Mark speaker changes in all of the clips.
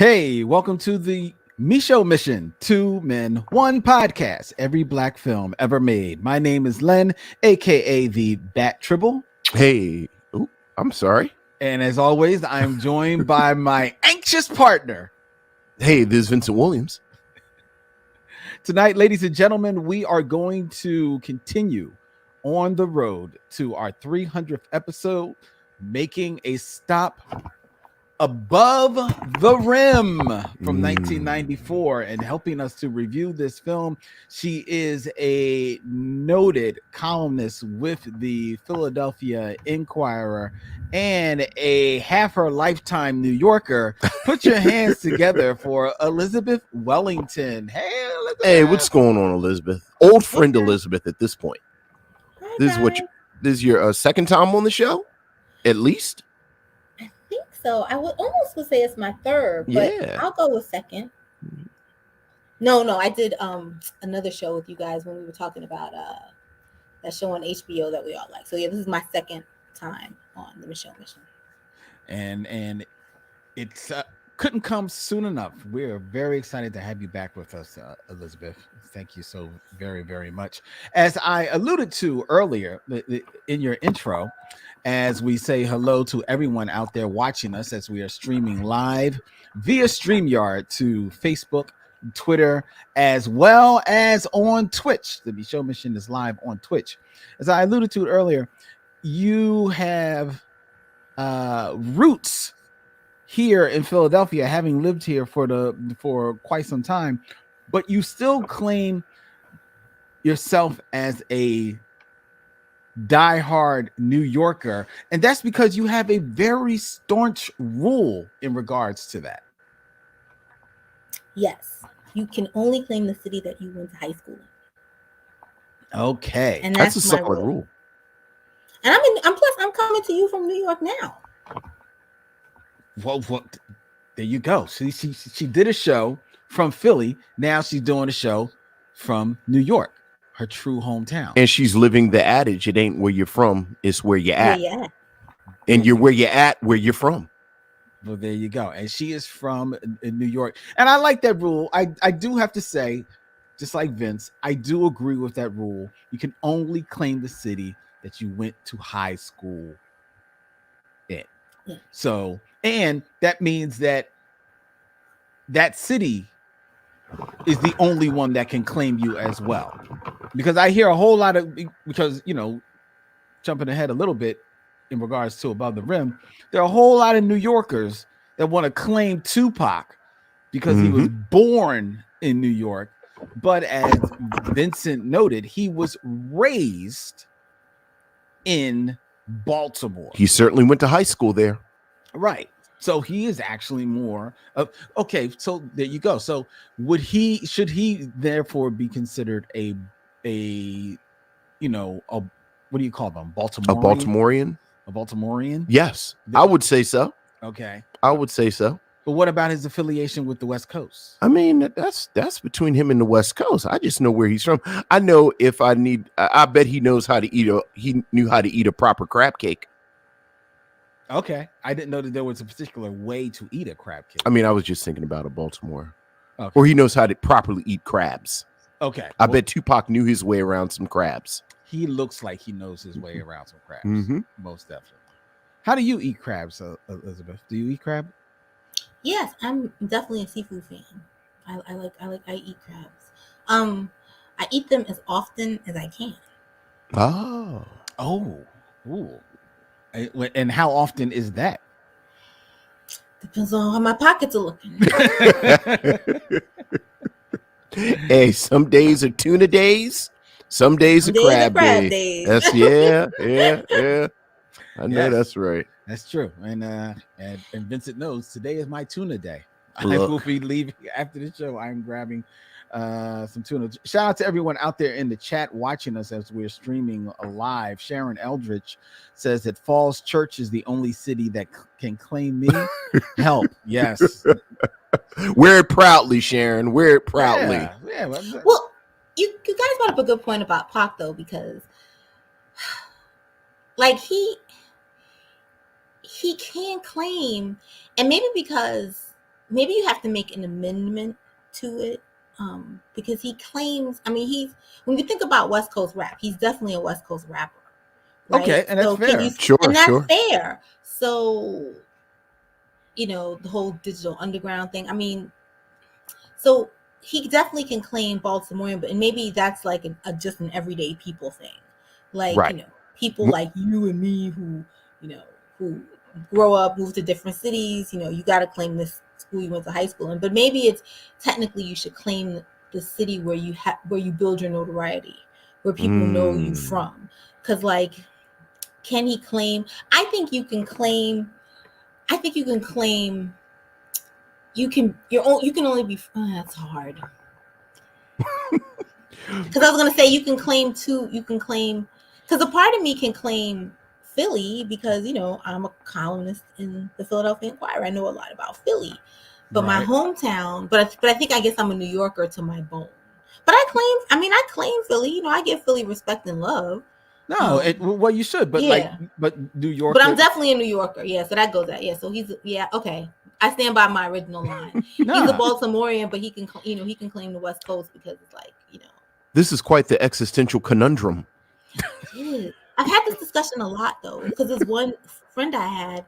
Speaker 1: Hey, welcome to the Micho Mission, 2 Men, 1 podcast, every black film ever made. My name is Len, aka the Bat Tribble.
Speaker 2: Hey, I'm sorry.
Speaker 1: And as always, I'm joined by my anxious partner.
Speaker 2: Hey, this is Vincent Williams.
Speaker 1: Tonight, ladies and gentlemen, we are going to continue on the road to our 300th episode, making a stop above the rim from 1994, and helping us to review this film. She is a noted columnist with the Philadelphia Inquirer and a half her lifetime New Yorker. Put your hands together for Elizabeth Wellington. Hey, Elizabeth.
Speaker 2: Hey, what's going on, Elizabeth? Old friend Elizabeth at this point.
Speaker 3: Hi,
Speaker 2: this is your second time on the show, at least.
Speaker 3: So I would almost say it's my third, but
Speaker 2: Yeah.
Speaker 3: I'll go with second. No, I did another show with you guys when we were talking about that show on HBO that we all like. So yeah, this is my second time on the Micho Mission.
Speaker 1: And it's couldn't come soon enough. We're very excited to have you back with us, Elizabeth. Thank you so very, very much. As I alluded to earlier in your intro, as we say hello to everyone out there watching us as we are streaming live via StreamYard to Facebook, Twitter, as well as on Twitch. The Micho Mission is live on Twitch. As I alluded to earlier, you have roots here in Philadelphia, having lived here for quite some time, but you still claim yourself as a diehard New Yorker, and that's because you have a very staunch rule in regards to that.
Speaker 3: Yes, you can only claim the city that you went to high school in.
Speaker 1: Okay,
Speaker 3: And
Speaker 2: that's a
Speaker 3: my
Speaker 2: solid rule.
Speaker 3: And I'm coming to you from New York now.
Speaker 1: Well, there you go. She did a show from Philly. Now she's doing a show from New York, her true hometown.
Speaker 2: And she's living the adage, it ain't where you're from, it's where you're at.
Speaker 3: Yeah.
Speaker 2: And you're where you're at, where you're from.
Speaker 1: Well, there you go. And she is from New York. And I like that rule. I do have to say, just like Vince, I do agree with that rule. You can only claim the city that you went to high school in.
Speaker 3: Yeah.
Speaker 1: So, and that means that city is the only one that can claim you as well. Because I hear a whole lot of, because, jumping ahead a little bit in regards to Above the Rim, there are a whole lot of New Yorkers that want to claim Tupac because he was born in New York. But as Vincent noted, he was raised in Baltimore.
Speaker 2: He certainly went to high school there.
Speaker 1: Right. So he is actually more of, okay. So there you go. So should he therefore be considered a what do you call them?
Speaker 2: Baltimorean?
Speaker 1: A Baltimorean?
Speaker 2: Yes, I would say so.
Speaker 1: Okay.
Speaker 2: I would say so.
Speaker 1: But what about his affiliation with the West Coast?
Speaker 2: I mean, that's between him and the West Coast. I just know where he's from. I know if I need, I bet he knows how to he knew how to eat a proper crab cake.
Speaker 1: Okay. I didn't know that there was a particular way to eat a crab cake.
Speaker 2: I mean, I was just thinking about a Baltimore.
Speaker 1: Okay.
Speaker 2: Or he knows how to properly eat crabs.
Speaker 1: Okay.
Speaker 2: I bet Tupac knew his way around some crabs.
Speaker 1: He looks like he knows his way around some crabs. Most definitely. How do you eat crabs, Elizabeth? Do you eat crab?
Speaker 3: Yes, I'm definitely a seafood fan. I eat crabs. I eat them as often as I can.
Speaker 1: Ooh. And how often is that?
Speaker 3: Depends on how my pockets are looking.
Speaker 2: Hey, some days are tuna days, some days are crab days. That's yeah. I know that's right.
Speaker 1: That's true. And Vincent knows today is my tuna day. I will be leaving after the show. I'm grabbing some tuna. Shout out to everyone out there in the chat watching us as we're streaming live. Sharon Eldridge says that Falls Church is the only city that can claim me. Help. Yes.
Speaker 2: Wear it proudly, Sharon. Wear it proudly.
Speaker 3: Yeah. Well, you guys brought up a good point about Pac though, because like he can claim, and maybe because maybe you have to make an amendment to it, because he claims, I mean, when you think about West Coast rap, he's definitely a West Coast rapper, right?
Speaker 1: Okay, and that's
Speaker 3: So
Speaker 1: fair.
Speaker 3: and that's
Speaker 2: Sure.
Speaker 3: fair. So, the whole digital underground thing. I mean, so he definitely can claim Baltimorean, but and maybe that's like just an everyday people thing, like
Speaker 2: Right.
Speaker 3: people like you and me who grow up, move to different cities. You got to claim this school you went to high school in, but maybe it's technically you should claim the city where you build your notoriety, where people know you from. Because can he claim? I think you can claim. You can only be. That's hard. Because I was gonna say you can claim because a part of me can claim Philly because I'm a columnist in the Philadelphia Inquirer. I know a lot about Philly, but my hometown. But I think I guess I'm a New Yorker to my bone. But I claim Philly. I give Philly respect and love.
Speaker 1: No, well, you should, but
Speaker 3: yeah.
Speaker 1: but New York.
Speaker 3: But I'm definitely a New Yorker. Yeah, so that goes out. Yeah, so okay. I stand by my original line. Nah. He's a Baltimorean, but he can claim the West Coast because it's
Speaker 2: This is quite the existential conundrum.
Speaker 3: I've had this discussion a lot though, because this one friend I had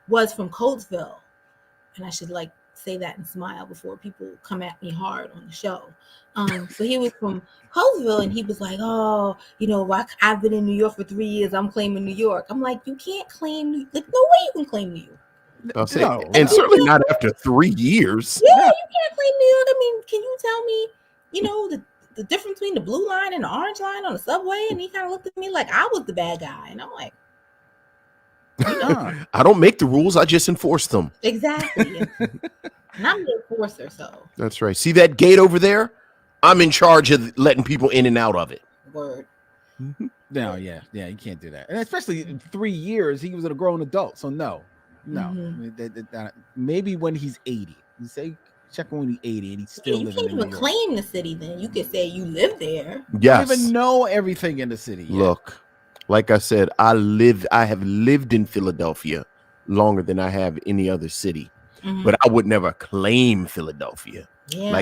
Speaker 3: was from Codesville, and I should say that and smile before people come at me hard on the show. So he was from Codesville, and he was like, "Oh, I've been in New York for 3 years. I'm claiming New York." I'm like, "You can't claim no way you can claim New York."
Speaker 2: I'll say, and certainly not after 3 years.
Speaker 3: Yeah, you can't claim New York. I mean, can you tell me, the difference between the blue line and the orange line on the subway? And he kind of looked at me like I was the bad guy, and I'm like,
Speaker 2: I don't make the rules, I just enforce them.
Speaker 3: Exactly. And I'm the enforcer, so.
Speaker 2: That's right. See that gate over there? I'm in charge of letting people in and out of it.
Speaker 3: Word.
Speaker 1: Mm-hmm. No, yeah, you can't do that. And especially in 3 years, he was a grown adult, so no. Mm-hmm. Maybe when he's 80. You say check when he's 80 and he's still living in New York. You can't even
Speaker 3: claim the city then. You could say you live there.
Speaker 2: Yes.
Speaker 1: You don't even know everything in the city yet.
Speaker 2: Look, like I said, I have lived in Philadelphia longer than I have any other city. Mm-hmm. But I would never claim Philadelphia.
Speaker 3: Yeah,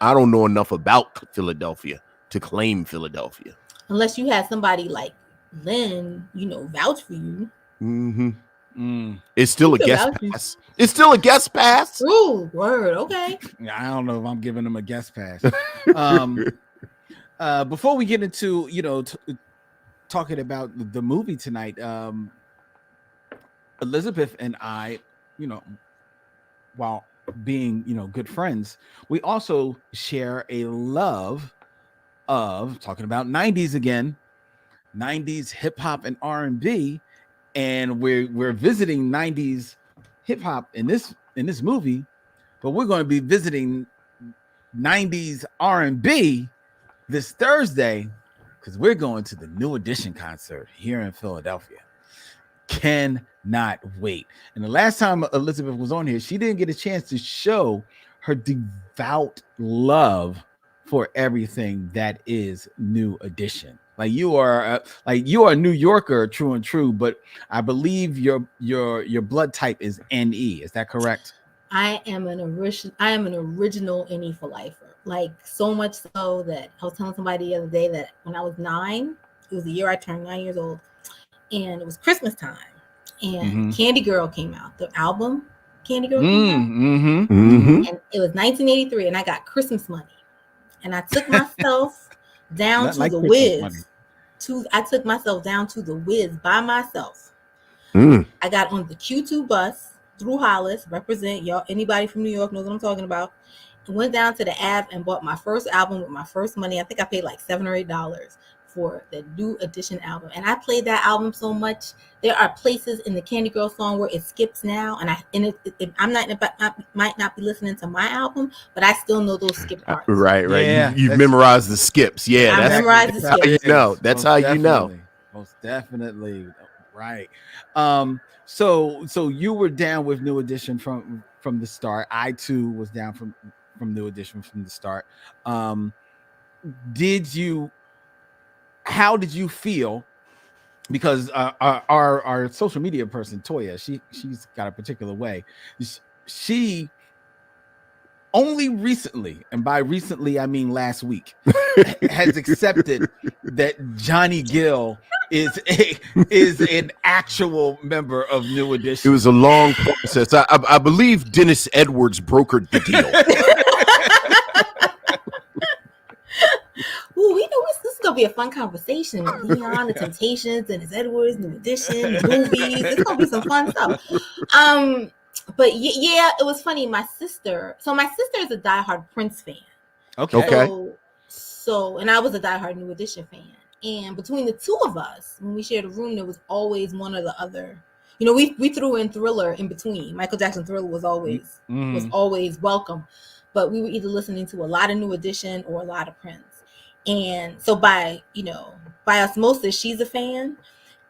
Speaker 2: I don't know enough about Philadelphia to claim Philadelphia.
Speaker 3: Unless you had somebody like Lynn, vouch for you.
Speaker 2: Mm-hmm. It's still a guest pass. It's still a guest pass.
Speaker 3: Ooh, word. Okay.
Speaker 1: I don't know if I'm giving him a guest pass. Before we get into talking about the movie tonight, Elizabeth and I, while being good friends, we also share a love of talking about 90s again, 90s hip hop and R&B. And we're visiting 90s hip hop in this movie, but we're going to be visiting 90s R&B this Thursday because we're going to the New Edition concert here in Philadelphia. Cannot wait. And the last time Elizabeth was on here, she didn't get a chance to show her devout love for everything that is New Edition. Like you are a New Yorker, true and true, but I believe your blood type is NE. Is that correct?
Speaker 3: I am an original NE for lifer. Like so much so that I was telling somebody the other day that when I was 9, it was the year I turned 9 years old, and it was Christmas time, and Candy Girl came out. The album Candy Girl came out, and it was 1983, and I got Christmas money, and I took myself down to the Wiz. I took myself down to the Wiz by myself. I got on the Q2 bus through Hollis, represent y'all. Anybody from New York knows what I'm talking about. And went down to the Ave and bought my first album with my first money. I think I paid like $7 or $8 for the New Edition album. And I played that album so much. There are places in the Candy Girl song where it skips now, and might not be listening to my album, but I still know those skip parts.
Speaker 2: Right. Yeah, you've memorized the skips. Yeah,
Speaker 3: I memorized the skips.
Speaker 2: That's how you know.
Speaker 1: Most definitely. Right. So you were down with New Edition from the start. I too was down from New Edition from the start. How did you feel? Because our social media person Toya, she's got a particular way. she only recently, and by recently I mean last week, has accepted that Johnny Gill is an actual member of New Edition.
Speaker 2: It was a long process. I believe Dennis Edwards brokered the deal.
Speaker 3: Ooh, we know this is gonna be a fun conversation. Leon, the Temptations, Dennis Edwards, New Edition, movies. It's gonna be some fun stuff. But yeah, it was funny. My sister is a diehard Prince fan.
Speaker 2: Okay.
Speaker 3: So, and I was a diehard New Edition fan. And between the two of us, when we shared a room, there was always one or the other. You know, we threw in Thriller in between. Michael Jackson Thriller was always welcome. But we were either listening to a lot of New Edition or a lot of Prince. And so by osmosis, she's a fan.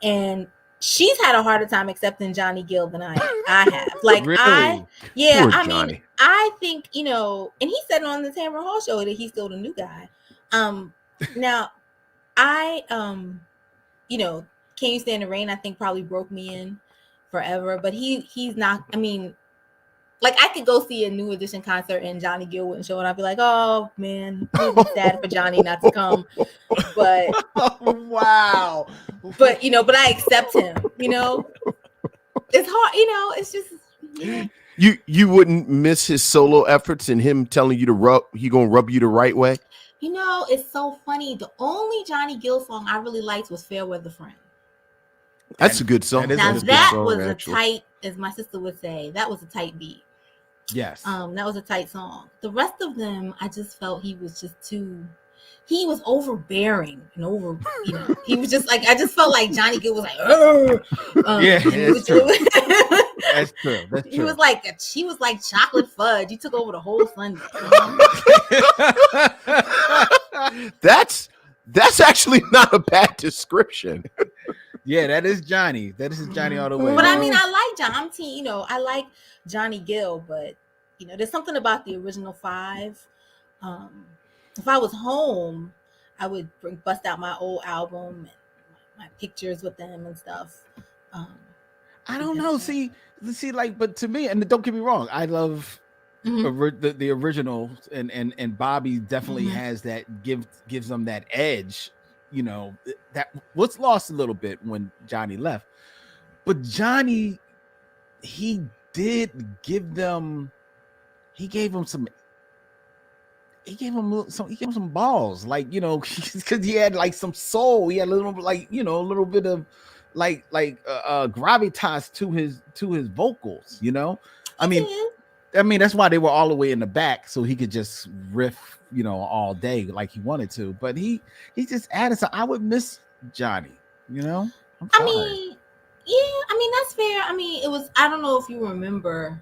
Speaker 3: And she's had a harder time accepting Johnny Gill than I have. Like,
Speaker 1: really?
Speaker 2: Poor Johnny.
Speaker 3: Mean, I think, you know, and he said on the Tamara Hall show that he's still the new guy. Now, you know, Can You Stand the Rain, I think probably broke me in forever, but he's not, I mean, like I could go see a New Edition concert and Johnny Gill wouldn't show, and I'd be like, oh man, it's really sad for Johnny not to come. But
Speaker 1: wow.
Speaker 3: But you know, but I accept him, you know. It's hard, you know, it's just, you know.
Speaker 2: You wouldn't miss his solo efforts and him telling you he gonna rub you the right way?
Speaker 3: You know, it's so funny. The only Johnny Gill song I really liked was Fair Weather Friend.
Speaker 2: That's a good song.
Speaker 3: Now that was a tight, as my sister would say, that was a tight beat.
Speaker 1: Yes.
Speaker 3: That was a tight song. The rest of them, I just felt he was overbearing and you know, he was just like, I just felt like Johnny Gill was like,
Speaker 1: yeah, that's true. That's true. That's true.
Speaker 3: She was like chocolate fudge. He took over the whole Sunday. You know?
Speaker 2: That's actually not a bad description.
Speaker 1: Yeah, that is Johnny. That is Johnny all the way.
Speaker 3: But I mean, I like John. You know, I like Johnny Gill, but you know, there's something about the original five. If I was home, I would bust out my old album and my pictures with them and stuff.
Speaker 1: I don't know. See, like, but to me, and don't get me wrong, I love the original, and Bobby definitely has that gives them that edge. You know, that was lost a little bit when Johnny left, but Johnny, he gave them some balls, like, you know, because he had like some soul. He had a little, like, you know, a little bit of like gravitas to his vocals, you know. I mean that's why they were all the way in the back, so he could just riff, you know, all day like he wanted to. But he just added some. I would miss Johnny, you know.
Speaker 3: I mean, that's fair. I mean, it was, I don't know if you remember,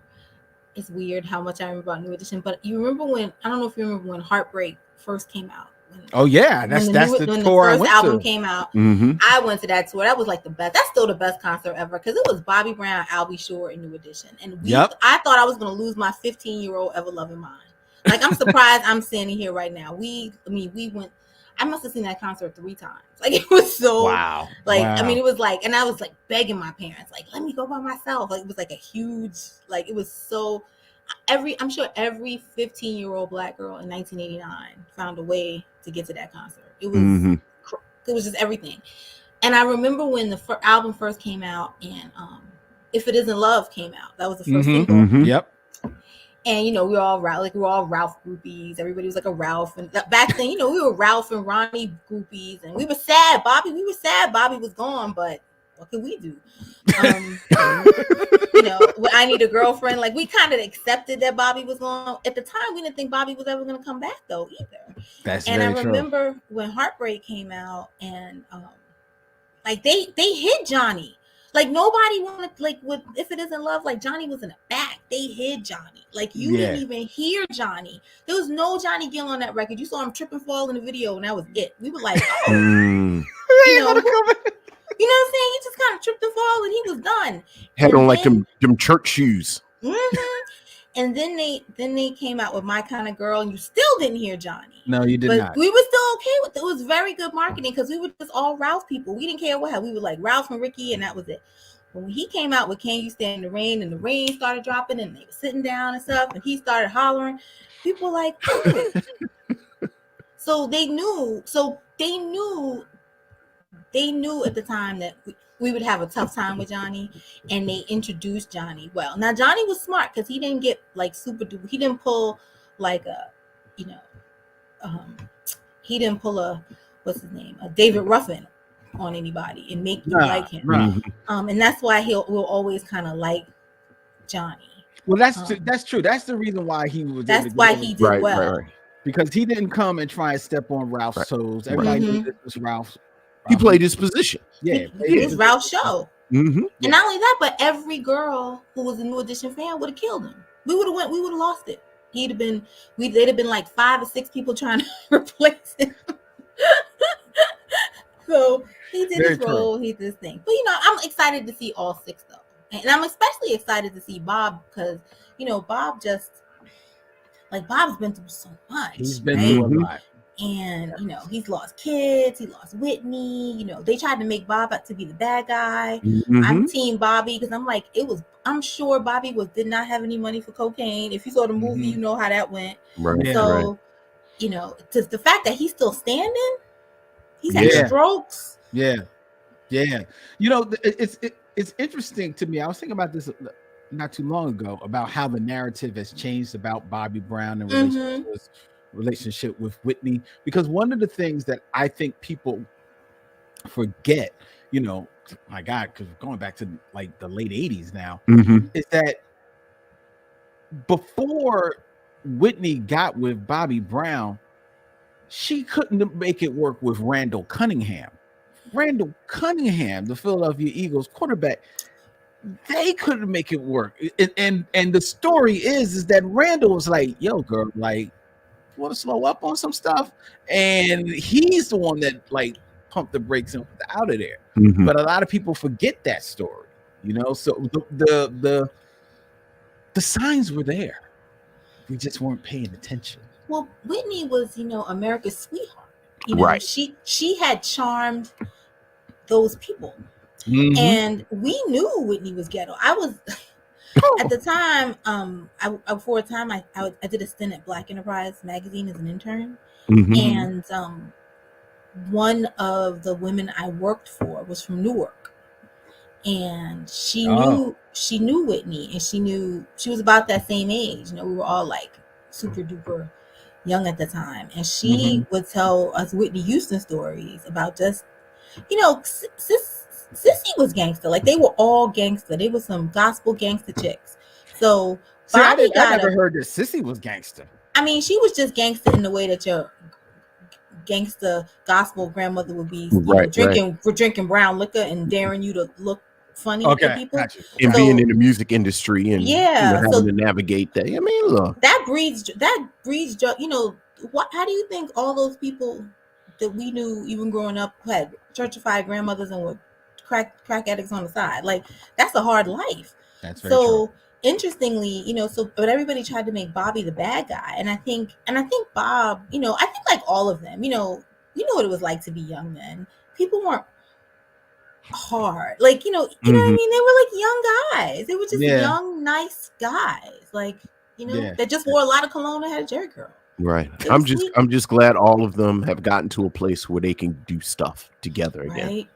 Speaker 3: it's weird how much I remember about New Edition, but you remember I don't know if you remember when Heartbreak first came out.
Speaker 1: Oh yeah, that's the tour.
Speaker 3: When the first album came out, I went to that tour. That was like the best. That's still the best concert ever, because it was Bobby Brown, Albie Shore, and New Edition. And I thought I was going to lose my 15-year-old ever-loving mind. Like, I'm surprised I'm standing here right now. We went. I must have seen that concert 3 times. Like, it was so
Speaker 1: wow.
Speaker 3: I mean, it was like, and I was like begging my parents, like, let me go by myself. Like, it was like a huge, like, it was so. I'm sure every 15-year-old Black girl in 1989 found a way to get to that concert. It was just everything. And I remember when the album first came out, and If It Isn't Love came out. That was the first single.
Speaker 1: Yep.
Speaker 3: And you know, we were all Ralph groupies. Everybody was like a Ralph, and back then, you know, we were Ralph and Ronnie groupies, and we were sad. We were sad Bobby was gone, but what could we do? You know, I Need a Girlfriend. Like, we kind of accepted that Bobby was gone. At the time, we didn't think Bobby was ever going to come back, though, either.
Speaker 1: That's
Speaker 3: and
Speaker 1: very
Speaker 3: I remember when Heartbreak came out, and like they hid Johnny. Like, nobody wanted, like, with If It Isn't Love, like, Johnny was in the back. They hid Johnny. Like, you didn't even hear Johnny. There was no Johnny Gill on that record. You saw him trip and fall in the video, and that was it. We were like, oh, you know what I'm saying? He just kind of tripped and fall, and he was done.
Speaker 2: Had on like them church shoes.
Speaker 3: And then they came out with My Kind of Girl, and you still didn't hear Johnny.
Speaker 1: No, you did
Speaker 3: but
Speaker 1: not.
Speaker 3: We were still okay with it. It was very good marketing, because we were just all Ralph people. We didn't care what. We were like Ralph and Ricky, and that was it. But when he came out with "Can You Stand the Rain" and the rain started dropping and they were sitting down and stuff, and he started hollering, people were like, "Oh!" So they knew. They knew at the time that we would have a tough time with Johnny, and they introduced Johnny well. Now Johnny was smart because he didn't get like super duper. He didn't pull like a, you know, he didn't pull a what's his name, a David Ruffin on anybody and make you like him. And that's why we'll always kind of like Johnny.
Speaker 1: Well, that's true. That's the reason why he was.
Speaker 3: That's why he did well.
Speaker 2: Right.
Speaker 1: Because he didn't come and try and step on Ralph's toes. Everybody knew this was Ralph's.
Speaker 2: He played his position.
Speaker 1: Yeah,
Speaker 3: it was Ralph's show.
Speaker 2: Mm-hmm.
Speaker 3: And not only that, but every girl who was a New Edition fan would have killed him. We would have lost it. They'd have been like 5 or 6 people trying to replace him. So he did his role, he did his thing. But I'm excited to see all 6 though. And I'm especially excited to see Bob because Bob Bob's been through so much.
Speaker 1: He's been through a lot.
Speaker 3: And he's lost kids, he lost Whitney, they tried to make Bob out to be the bad guy. I'm team Bobby because I'm sure Bobby did not have any money for cocaine. If you saw the movie, you know how that went.
Speaker 2: Right.
Speaker 3: So just the fact that he's still standing, he's had strokes.
Speaker 1: Yeah. It's interesting to me. I was thinking about this not too long ago about how the narrative has changed about Bobby Brown and relationship with Whitney, because one of the things that I think people forget, my God, because we're going back to like the late 80s now, is that before Whitney got with Bobby Brown, she couldn't make it work with Randall Cunningham. Randall Cunningham, the Philadelphia Eagles quarterback, they couldn't make it work. And the story is that Randall was like, yo, girl, like, want to slow up on some stuff, and he's the one that like pumped the brakes and was out of there. But a lot of people forget that story, so the signs were there, we just weren't paying attention.
Speaker 3: Well, Whitney was America's sweetheart,
Speaker 2: right.
Speaker 3: She had charmed those people, and we knew Whitney was ghetto. I was at the time, for a time, I did a stint at Black Enterprise magazine as an intern, and one of the women I worked for was from Newark, and she knew Whitney, and she was about that same age. We were all like super duper young at the time, and she would tell us Whitney Houston stories about just Sissy was gangster. Like they were all gangster. They were some gospel gangster chicks. So Bobby
Speaker 1: I never heard that Sissy was gangster.
Speaker 3: I mean, she was just gangster in the way that your gangster gospel grandmother would be drinking brown liquor and daring you to look funny to people.
Speaker 2: Gotcha. And being in the music industry and having to navigate that. I mean, look.
Speaker 3: That breeds how do you think all those people that we knew even growing up had churchified grandmothers and were crack addicts on the side? Like that's a hard life.
Speaker 1: That's very true.
Speaker 3: Interestingly, but everybody tried to make Bobby the bad guy, and I think Bob, I think like all of them, what it was like to be young men. People weren't hard, like you know what I mean. They were like young guys. They were just young, nice guys, like that just wore a lot of cologne and had a jerry curl.
Speaker 2: Right. I'm just glad all of them have gotten to a place where they can do stuff together again.
Speaker 3: Right.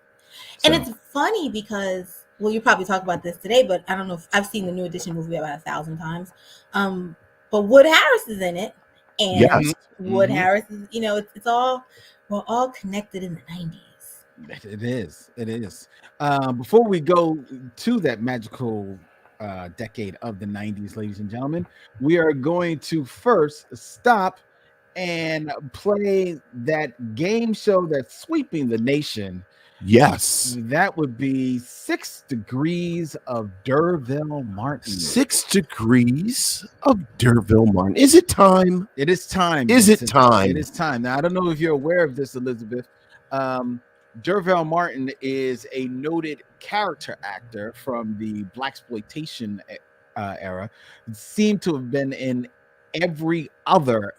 Speaker 3: So. And it's funny because, well, you probably talk about this today, but I don't know if I've seen the New Edition movie about 1,000 times. But Wood Harris is in it, and Wood Harris is, we're all connected in the 90s.
Speaker 1: It is. Before we go to that magical decade of the 90s, ladies and gentlemen, we are going to first stop and play that game show that's sweeping the nation.
Speaker 2: Yes,
Speaker 1: that would be 6 Degrees of D'Urville Martin.
Speaker 2: 6 Degrees of D'Urville Martin. Is it time?
Speaker 1: It is time.
Speaker 2: Is it time?
Speaker 1: It is time. Now, I don't know if you're aware of this, Elizabeth. D'Urville Martin is a noted character actor from the blaxploitation era. Seemed to have been in every other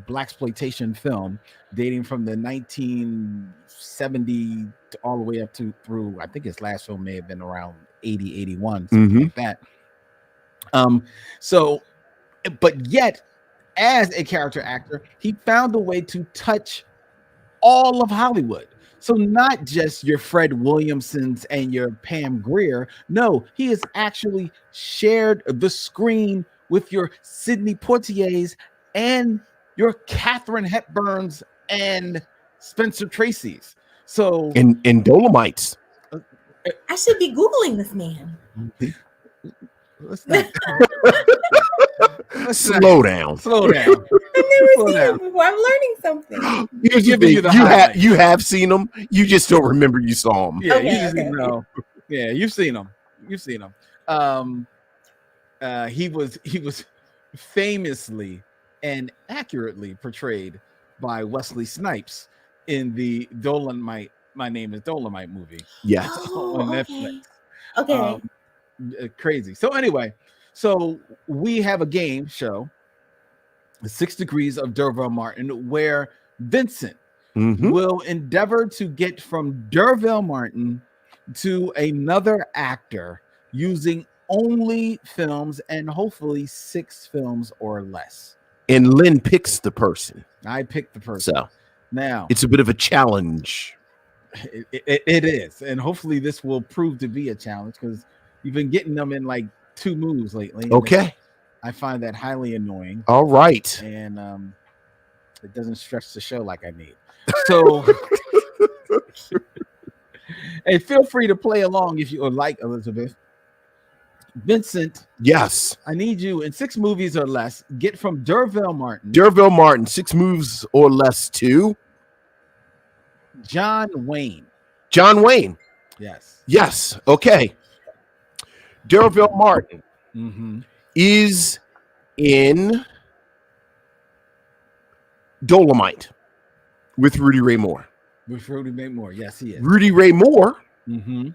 Speaker 1: blaxploitation film dating from the 1970 all the way up through I think his last film may have been around 80, 81, something like that. So, but yet, as a character actor, he found a way to touch all of Hollywood. So not just your Fred Williamsons and your Pam Grier. No, he has actually shared the screen with your Sidney Poitiers and your Katharine Hepburns and Spencer Tracy's. So
Speaker 2: and Dolomites.
Speaker 3: I should be Googling this man.
Speaker 1: let's not.
Speaker 2: Slow down.
Speaker 1: Slow down.
Speaker 3: I've never
Speaker 1: Slow
Speaker 3: seen
Speaker 1: down.
Speaker 3: him before. I'm learning something.
Speaker 2: Here's the
Speaker 1: Giving you
Speaker 2: thing.
Speaker 1: the highlights.
Speaker 2: You have seen them. You just don't remember you saw them.
Speaker 1: Yeah,
Speaker 3: Okay,
Speaker 1: you just
Speaker 3: okay.
Speaker 1: know. Yeah, you've seen him. You've seen him. He was famously and accurately portrayed by Wesley Snipes in the Dolomite. My Name is Dolomite movie.
Speaker 2: Yes.
Speaker 1: On Netflix.
Speaker 3: Okay.
Speaker 1: Crazy. So anyway, so we have a game show, The 6 Degrees of Derville Martin, where Vincent
Speaker 2: Mhm.
Speaker 1: will endeavor to get from Derville Martin to another actor using only films and hopefully 6 films or less.
Speaker 2: And Lynn picks the person.
Speaker 1: I picked the person.
Speaker 2: So
Speaker 1: Now,
Speaker 2: it's a bit of a challenge.
Speaker 1: it is. And hopefully this will prove to be a challenge because you've been getting them in like 2 moves lately.
Speaker 2: Okay.
Speaker 1: I find that highly annoying.
Speaker 2: All right.
Speaker 1: And it doesn't stretch the show like I need. So, and feel free to play along if you would like, Elizabeth. Vincent,
Speaker 2: Yes.
Speaker 1: I need you in 6 movies or less. Get from Derville Martin,
Speaker 2: Derville Martin, 6 moves or less to
Speaker 1: John Wayne.
Speaker 2: John Wayne.
Speaker 1: Yes.
Speaker 2: Yes. Okay. Derville Martin
Speaker 1: Mm-hmm.
Speaker 2: is in Dolomite with Rudy Ray Moore.
Speaker 1: With Rudy Ray Moore. Yes, he is.
Speaker 2: Rudy Ray Moore
Speaker 1: Mm-hmm.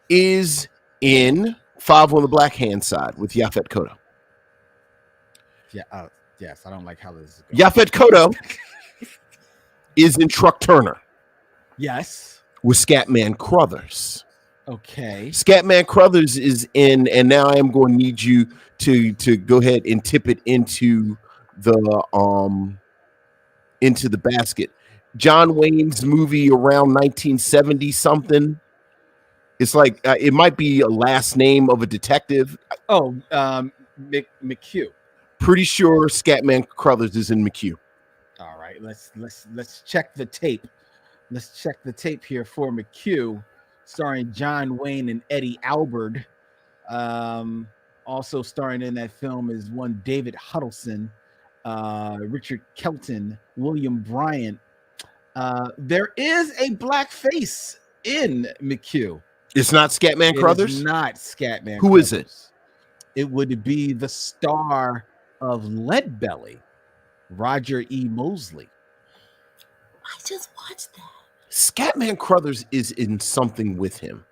Speaker 2: is in 5 on the Black Hand Side with Yaphet Kotto.
Speaker 1: Yeah. Yes. I don't like how this is going.
Speaker 2: Yaphet Kotto is in Truck Turner
Speaker 1: Yes.
Speaker 2: with Scatman Crothers.
Speaker 1: Okay.
Speaker 2: Scatman Crothers is in, and now I am going to need you to go ahead and tip it into the basket. John Wayne's movie around 1970 something. It's like it might be a last name of a detective.
Speaker 1: Oh, McHugh.
Speaker 2: Pretty sure Scatman Crothers is in McHugh.
Speaker 1: All right. Let's check the tape. Let's check the tape here for McHugh, starring John Wayne and Eddie Albert. Also starring in that film is one David Huddleston, Richard Kelton, William Bryant. There is a black face in McHugh.
Speaker 2: It's not Scatman Crothers?
Speaker 1: It is not Scatman.
Speaker 2: Who is it?
Speaker 1: It would be the star of Leadbelly, Roger E. Mosley.
Speaker 3: I just watched that.
Speaker 2: Scatman Crothers is in something with him.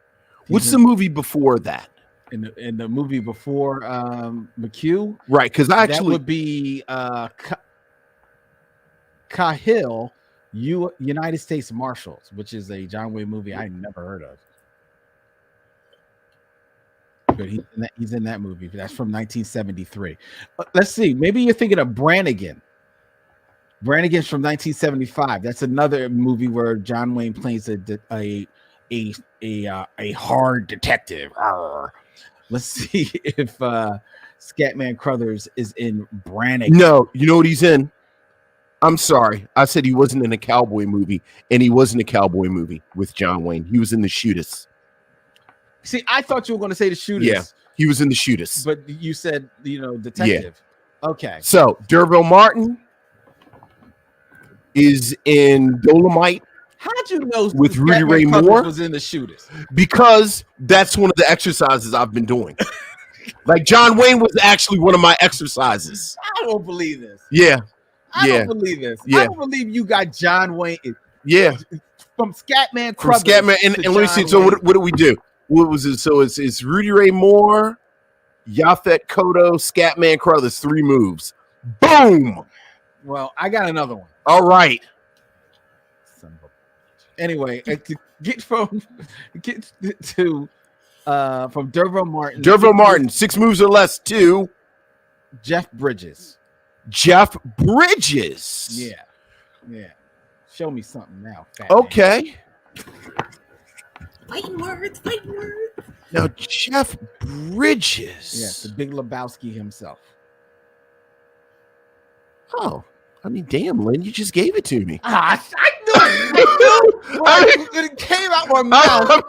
Speaker 2: What's the movie before that?
Speaker 1: In the movie before McHugh?
Speaker 2: Right, because I
Speaker 1: That
Speaker 2: actually
Speaker 1: would be Cahill, United States Marshals, which is a John Wayne movie I never heard of. But he's in that movie. That's from 1973. Let's see. Maybe you're thinking of Brannigan. Brannigan's from 1975. That's another movie where John Wayne plays a hard detective. Arr. Let's see if Scatman Crothers is in Brannigan.
Speaker 2: No, you know what he's in? I'm sorry. I said he wasn't in a cowboy movie, and he wasn't a cowboy movie with John Wayne. He was in The Shootist.
Speaker 1: See, I thought you were going to say The Shooters.
Speaker 2: Yeah, he was in The Shootist.
Speaker 1: But you said, detective. Yeah. Okay.
Speaker 2: So, Derville Martin is in Dolomite.
Speaker 1: How'd you know
Speaker 2: with Rudy
Speaker 1: Scatman
Speaker 2: Ray
Speaker 1: Crothers
Speaker 2: Moore
Speaker 1: was in The Shooters?
Speaker 2: Because that's one of the exercises I've been doing. Like John Wayne was actually one of my exercises.
Speaker 1: I don't believe this.
Speaker 2: Yeah.
Speaker 1: I don't believe this.
Speaker 2: Yeah.
Speaker 1: I don't believe you got John Wayne.
Speaker 2: Yeah.
Speaker 1: From Scatman
Speaker 2: From
Speaker 1: Crothers.
Speaker 2: Scatman. And let me see. So what do we do? What was it? So it's Rudy Ray Moore, Yaphet Kotto, Scatman Crothers, 3 moves. Boom.
Speaker 1: Well, I got another one.
Speaker 2: All right.
Speaker 1: Anyway, to get to From Dervo Martin.
Speaker 2: Dervo Martin, 6 moves or less to
Speaker 1: Jeff Bridges.
Speaker 2: Jeff Bridges.
Speaker 1: Yeah. Show me something now. Fat
Speaker 2: Okay.
Speaker 3: Fighting words.
Speaker 2: Now, Jeff Bridges.
Speaker 1: Yes, the Big Lebowski himself.
Speaker 2: Oh, I mean, damn, Lynn, you just gave it to me.
Speaker 1: I knew it. It came out my mouth.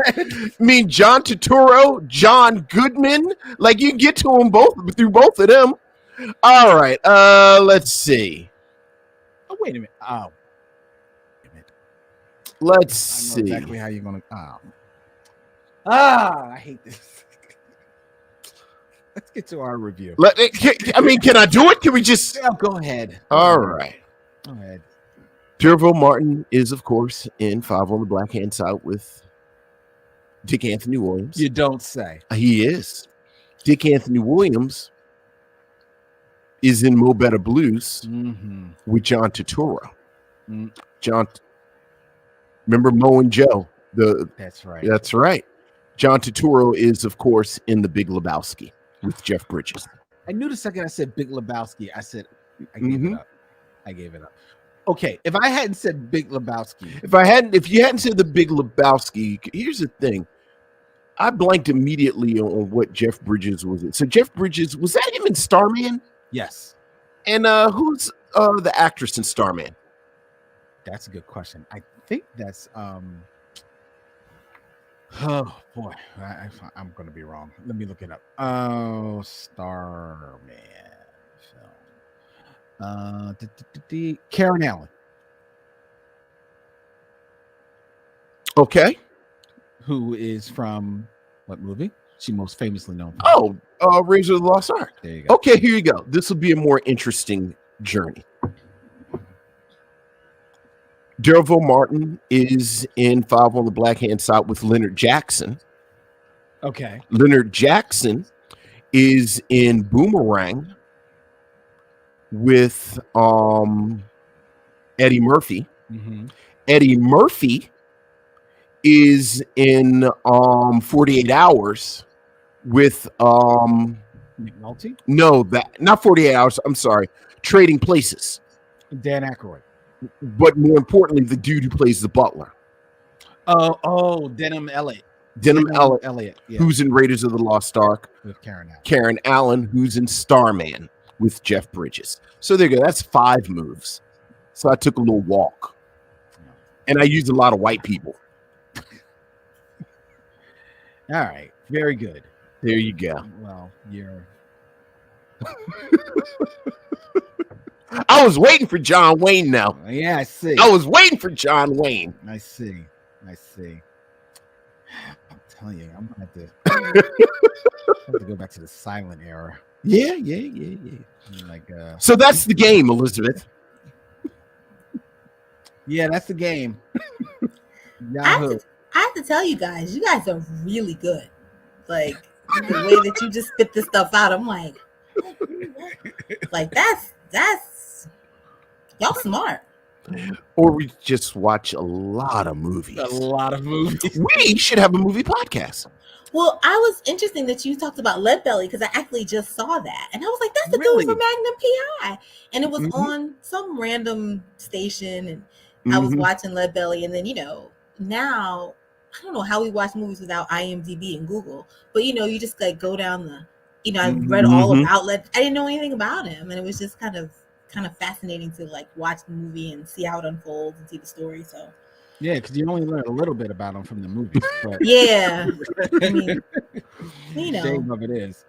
Speaker 2: I mean, John Turturro, John Goodman. Like, you get to them both through both of them. All right, let's see.
Speaker 1: Oh, wait a minute. Oh.
Speaker 2: Let's
Speaker 1: I know
Speaker 2: see.
Speaker 1: exactly how you're going to... I hate this. Let's get to our review.
Speaker 2: Can I do it? Can we just...
Speaker 1: Oh, go ahead.
Speaker 2: All right.
Speaker 1: Go ahead.
Speaker 2: Dervo Martin is, of course, in 5 on the Black Hand Side with Dick Anthony Williams.
Speaker 1: You don't say.
Speaker 2: He is. Dick Anthony Williams is in Mo Better Blues with John Turturro. John, remember Mo and Joe?
Speaker 1: That's right.
Speaker 2: That's right. John Turturro is, of course, in The Big Lebowski with Jeff Bridges.
Speaker 1: I knew the second I said Big Lebowski, I gave it up. Okay, if I hadn't said Big Lebowski,
Speaker 2: if you hadn't said The Big Lebowski, here's the thing. I blanked immediately on what Jeff Bridges was in. So Jeff Bridges, was that him in Starman?
Speaker 1: Yes.
Speaker 2: And who's the actress in Starman?
Speaker 1: That's a good question. I think that's oh boy, I'm gonna be wrong. Let me look it up. Oh, Starman film. Karen Allen.
Speaker 2: Okay.
Speaker 1: Who is from what movie? She most famously known for.
Speaker 2: Razor of the Lost Ark.
Speaker 1: There you go.
Speaker 2: Okay, here you go. This will be a more interesting journey. Dervo Martin is in 5 on the Black Hand Side with Leonard Jackson.
Speaker 1: Okay.
Speaker 2: Leonard Jackson is in Boomerang with Eddie Murphy. Eddie Murphy is in 48 Hours with
Speaker 1: Nick Nolte?
Speaker 2: No, that not 48 Hours. I'm sorry. Trading Places.
Speaker 1: Dan Aykroyd.
Speaker 2: But more importantly, the dude who plays the butler.
Speaker 1: Denham Elliott.
Speaker 2: Denham Elliott,
Speaker 1: yeah.
Speaker 2: Who's in Raiders of the Lost Ark
Speaker 1: with Karen Allen.
Speaker 2: Karen Allen, who's in Starman with Jeff Bridges. So there you go. That's 5 moves. So I took a little walk. And I used a lot of white people.
Speaker 1: All right. Very good.
Speaker 2: There you go.
Speaker 1: Well, you're...
Speaker 2: I was waiting for John Wayne now.
Speaker 1: Yeah, I see.
Speaker 2: I was waiting for John Wayne.
Speaker 1: I see. I'm telling you, I'm going to have to go back to the silent era.
Speaker 2: Yeah.
Speaker 1: Like,
Speaker 2: so that's the game, Elizabeth.
Speaker 1: Yeah, that's the game.
Speaker 3: I have to tell you guys are really good. Like the way that you just spit this stuff out, I'm like that's y'all smart.
Speaker 2: Or we just watch a lot of movies. We should have a movie podcast.
Speaker 3: Well, I was interesting that you talked about Leadbelly because I actually just saw that. And I was like, that's the dude from Magnum P.I. And it was on some random station. And I was watching Leadbelly. And then, now, I don't know how we watch movies without IMDb and Google. But, you just like go down the, I read all about Lead. I didn't know anything about him. And it was just kind of fascinating to like watch the movie and see how it unfolds and see the story. So.
Speaker 1: Yeah, because you only learn a little bit about them from the movies. But
Speaker 3: yeah, I mean,
Speaker 1: shame of it is.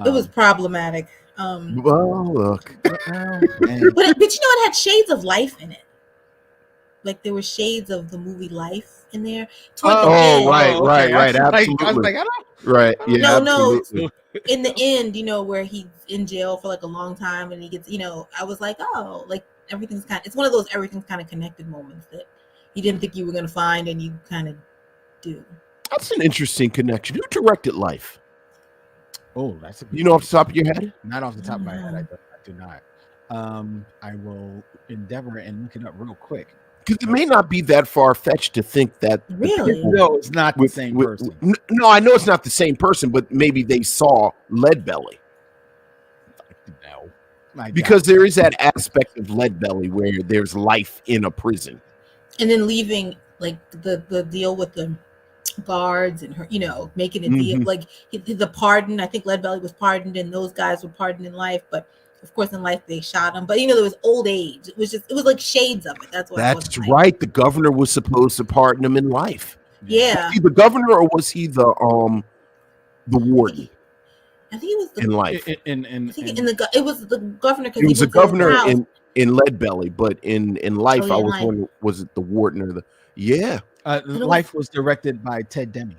Speaker 3: It was problematic.
Speaker 2: Well, look,
Speaker 3: but it had shades of life in it. Like there were shades of the movie Life in there.
Speaker 2: Right, absolutely.
Speaker 1: I was like, I don't.
Speaker 2: Right, yeah,
Speaker 3: no. In the end, where he's in jail for like a long time, and he gets, I was like, oh, like everything's it's one of those everything's kind of connected moments that you didn't think you were going to find, and you kind of do. That's
Speaker 2: an interesting connection. Who directed Life?
Speaker 1: Oh, that's a
Speaker 2: off the top of your head?
Speaker 1: Not off the top of my head. I do not. I will endeavor and look it up real quick.
Speaker 2: Because it may not be that far-fetched to think that
Speaker 3: Really?
Speaker 1: No, it's not the same person.
Speaker 2: No, I know it's not the same person, but maybe they saw Leadbelly.
Speaker 1: No.
Speaker 2: Because there is that aspect of Leadbelly where there's life in a prison.
Speaker 3: And then leaving like the deal with the guards and her, making a deal, like the pardon. I think Leadbelly was pardoned and those guys were pardoned in life, but of course in life they shot him. But there was old age. It was like shades of it. That's what.
Speaker 2: That's right. The governor was supposed to pardon him in life.
Speaker 3: Yeah.
Speaker 2: Was he the governor or was he the warden?
Speaker 3: I think it was
Speaker 2: in life.
Speaker 3: It was the governor.
Speaker 2: It was a governor in Leadbelly, but in life, I was wondering, was it the warden or the? Yeah.
Speaker 1: Life was directed by Ted Demme.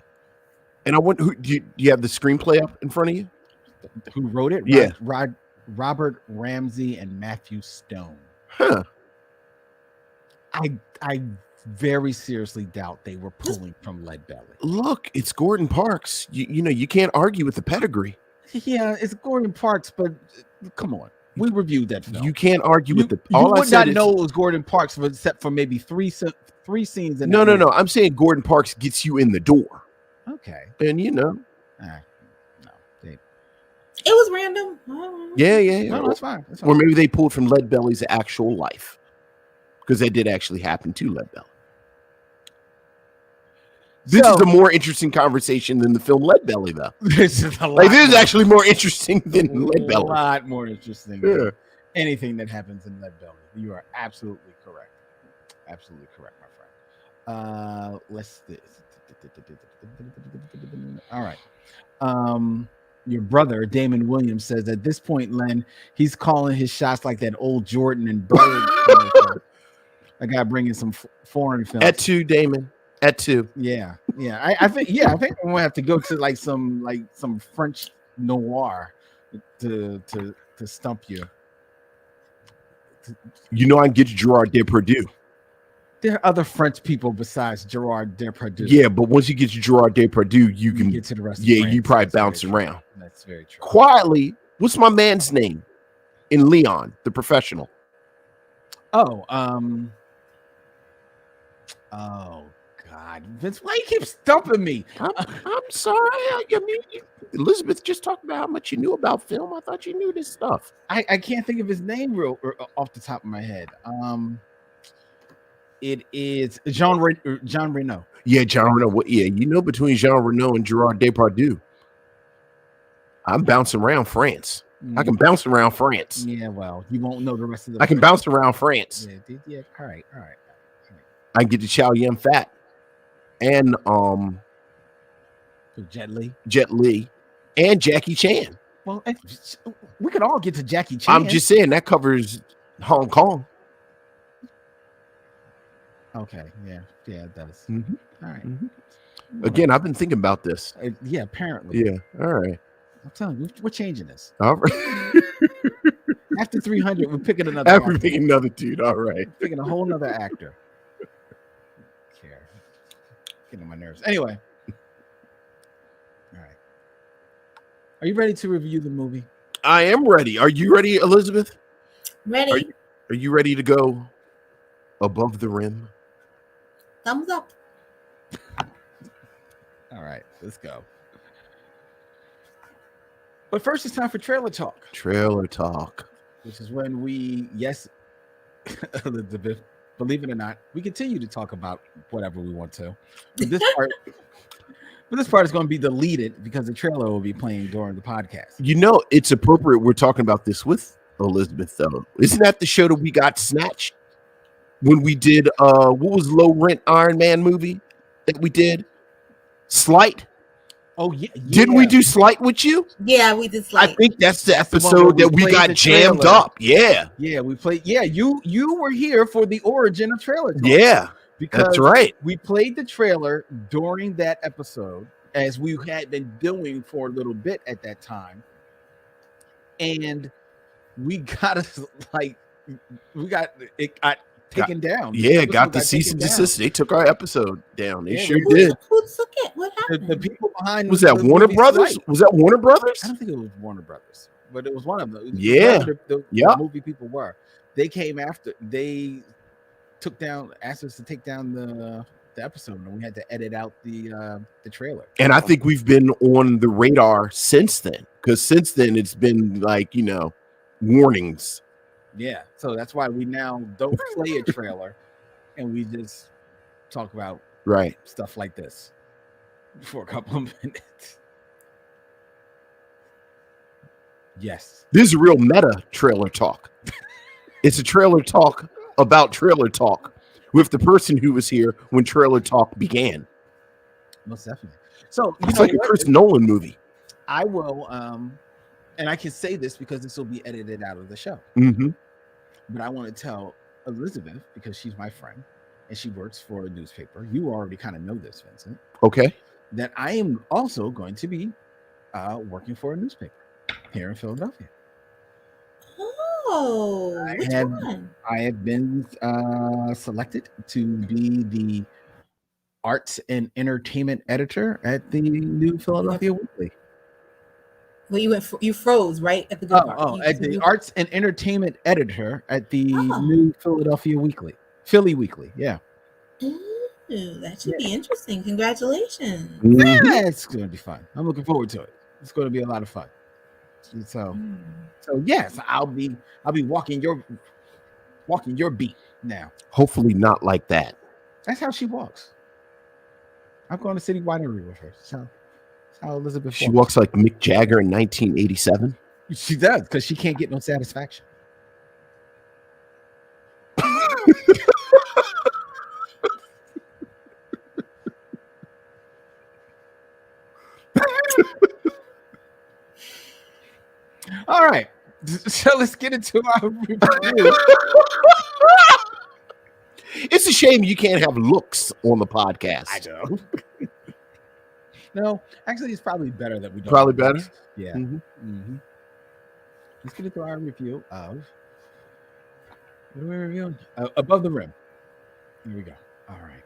Speaker 2: And I wonder, do you have the screenplay up in front of you?
Speaker 1: Who wrote it?
Speaker 2: Yeah.
Speaker 1: Robert Ramsey and Matthew Stone.
Speaker 2: Huh.
Speaker 1: I very seriously doubt they were pulling from Leadbelly.
Speaker 2: Look, it's Gordon Parks. You can't argue with the pedigree.
Speaker 1: Yeah, it's Gordon Parks, but come on. We reviewed that film.
Speaker 2: You can't argue with the.
Speaker 1: You would not know it was Gordon Parks, except for maybe three scenes.
Speaker 2: No. I'm saying Gordon Parks gets you in the door.
Speaker 1: Okay.
Speaker 2: And
Speaker 1: no.
Speaker 3: It was random.
Speaker 2: Yeah.
Speaker 1: No, that's fine.
Speaker 2: Or maybe they pulled from Leadbelly's actual life, because that did actually happen to Leadbelly. This is a more interesting conversation than the film Leadbelly, though.
Speaker 1: This is
Speaker 2: actually more interesting than Leadbelly.
Speaker 1: A lot more interesting than anything that happens in Leadbelly. You are absolutely correct. Absolutely correct, my friend. Let's this. All right. Your brother, Damon Williams, says at this point, Len, he's calling his shots like that old Jordan and Bird. I got to bring in some foreign films.
Speaker 2: At 2, Damon. At 2.
Speaker 1: Yeah. I think I'm gonna have to go to like some French noir to stump you.
Speaker 2: I can get you Gerard Depardieu.
Speaker 1: There are other French people besides Gerard Depardieu.
Speaker 2: Yeah, but once you get you Gerard Depardieu, you can
Speaker 1: get to the rest.
Speaker 2: Yeah, you probably bounce around.
Speaker 1: That's very true.
Speaker 2: Quietly, what's my man's name in Leon, the Professional?
Speaker 1: Oh, God, Vince, why you keep stumping me?
Speaker 2: I'm sorry. Elizabeth just talked about how much you knew about film. I thought you knew this stuff.
Speaker 1: I can't think of his name off the top of my head. It is Jean Reno.
Speaker 2: Yeah, Jean Reno. Yeah, between Jean Reno and Gerard Depardieu, I'm bouncing around France. I can bounce around France.
Speaker 1: Yeah, well, you won't know the rest of the.
Speaker 2: I can bounce around France.
Speaker 1: Yeah. All right.
Speaker 2: I can get to Chow Yun Fat and
Speaker 1: Jet
Speaker 2: Li, and Jackie Chan.
Speaker 1: Well, we could all get to Jackie Chan.
Speaker 2: I'm just saying that covers Hong Kong.
Speaker 1: Okay, yeah, it does.
Speaker 2: Mm-hmm.
Speaker 1: All right.
Speaker 2: Mm-hmm. Again, I've been thinking about this.
Speaker 1: Yeah, apparently.
Speaker 2: Yeah. All right.
Speaker 1: I'm telling you, we're changing this.
Speaker 2: All right.
Speaker 1: After 300, we're picking another.
Speaker 2: After picking another dude. All right.
Speaker 1: Picking a whole nother actor. Getting on my nerves. Anyway. All right. Are you ready to review the movie?
Speaker 2: I am ready. Are you ready, Elizabeth?
Speaker 3: Ready.
Speaker 2: Are you ready to go above the rim?
Speaker 3: Thumbs up.
Speaker 1: All right, let's go. But first, it's time for trailer talk.
Speaker 2: Trailer talk.
Speaker 1: Which is when Elizabeth, believe it or not, we continue to talk about whatever we want to. But this part is going to be deleted because the trailer will be playing during the podcast.
Speaker 2: It's appropriate we're talking about this with Elizabeth, though. Isn't that the show that we got snatched when we did what was low rent Iron Man movie that we did? Slight.
Speaker 1: Oh yeah.
Speaker 2: Didn't we do Slight with you?
Speaker 3: Yeah, we did Slight.
Speaker 2: I think that's the episode that we got jammed up. Yeah.
Speaker 1: Yeah, we played. Yeah, you were here for the origin of trailer talk.
Speaker 2: Yeah,
Speaker 1: because
Speaker 2: that's right.
Speaker 1: We played the trailer during that episode, as we had been doing for a little bit at that time, and we got it got taken down.
Speaker 2: Yeah, got the cease and desist. They took our episode down. They sure
Speaker 3: who
Speaker 2: did.
Speaker 3: Who took it? What happened?
Speaker 1: The people behind
Speaker 2: was that Warner Brothers?
Speaker 1: Slight.
Speaker 2: Was that Warner Brothers?
Speaker 1: I don't think it was Warner Brothers, but it was one of them.
Speaker 2: Yeah,
Speaker 1: the movie people were. They came after. They asked us to take down the episode, and we had to edit out the trailer.
Speaker 2: And I think we've been on the radar since then, because since then it's been like, warnings.
Speaker 1: Yeah, so that's why we now don't play a trailer, and we just talk about stuff like this for a couple of minutes. Yes,
Speaker 2: this is real meta trailer talk. It's a trailer talk about trailer talk with the person who was here when trailer talk began.
Speaker 1: Most definitely. So
Speaker 2: it's like a Chris Nolan movie.
Speaker 1: I will, and I can say this because this will be edited out of the show.
Speaker 2: Mm-hmm.
Speaker 1: But I want to tell Elizabeth, because she's my friend and she works for a newspaper. You already kind of know this, Vincent.
Speaker 2: Okay.
Speaker 1: That I am also going to be working for a newspaper here in Philadelphia.
Speaker 3: Oh, which one?
Speaker 1: I have been selected to be the arts and entertainment editor at the new Philadelphia Weekly.
Speaker 3: Well, you froze right at the good part.
Speaker 1: At the arts and entertainment editor at the new Philadelphia Weekly, Philly Weekly. Yeah.
Speaker 3: Ooh, that should be interesting. Congratulations.
Speaker 1: Yeah, it's going to be fun. I'm looking forward to it. It's going to be a lot of fun. So yes, I'll be walking your beat now.
Speaker 2: Hopefully not like that.
Speaker 1: That's how she walks. I'm going to City Winery with her. So that's how Elizabeth
Speaker 2: She walks like Mick Jagger in 1987.
Speaker 1: She does, because she can't get no satisfaction. All right, so let's get into our review.
Speaker 2: It's a shame you can't have looks on the podcast.
Speaker 1: I know. No, actually, it's probably better that we don't.
Speaker 2: Probably better.
Speaker 1: Yeah. Mm-hmm. Mm-hmm. Let's get into our review of. What are we reviewing? Above the Rim. Here we go. All right.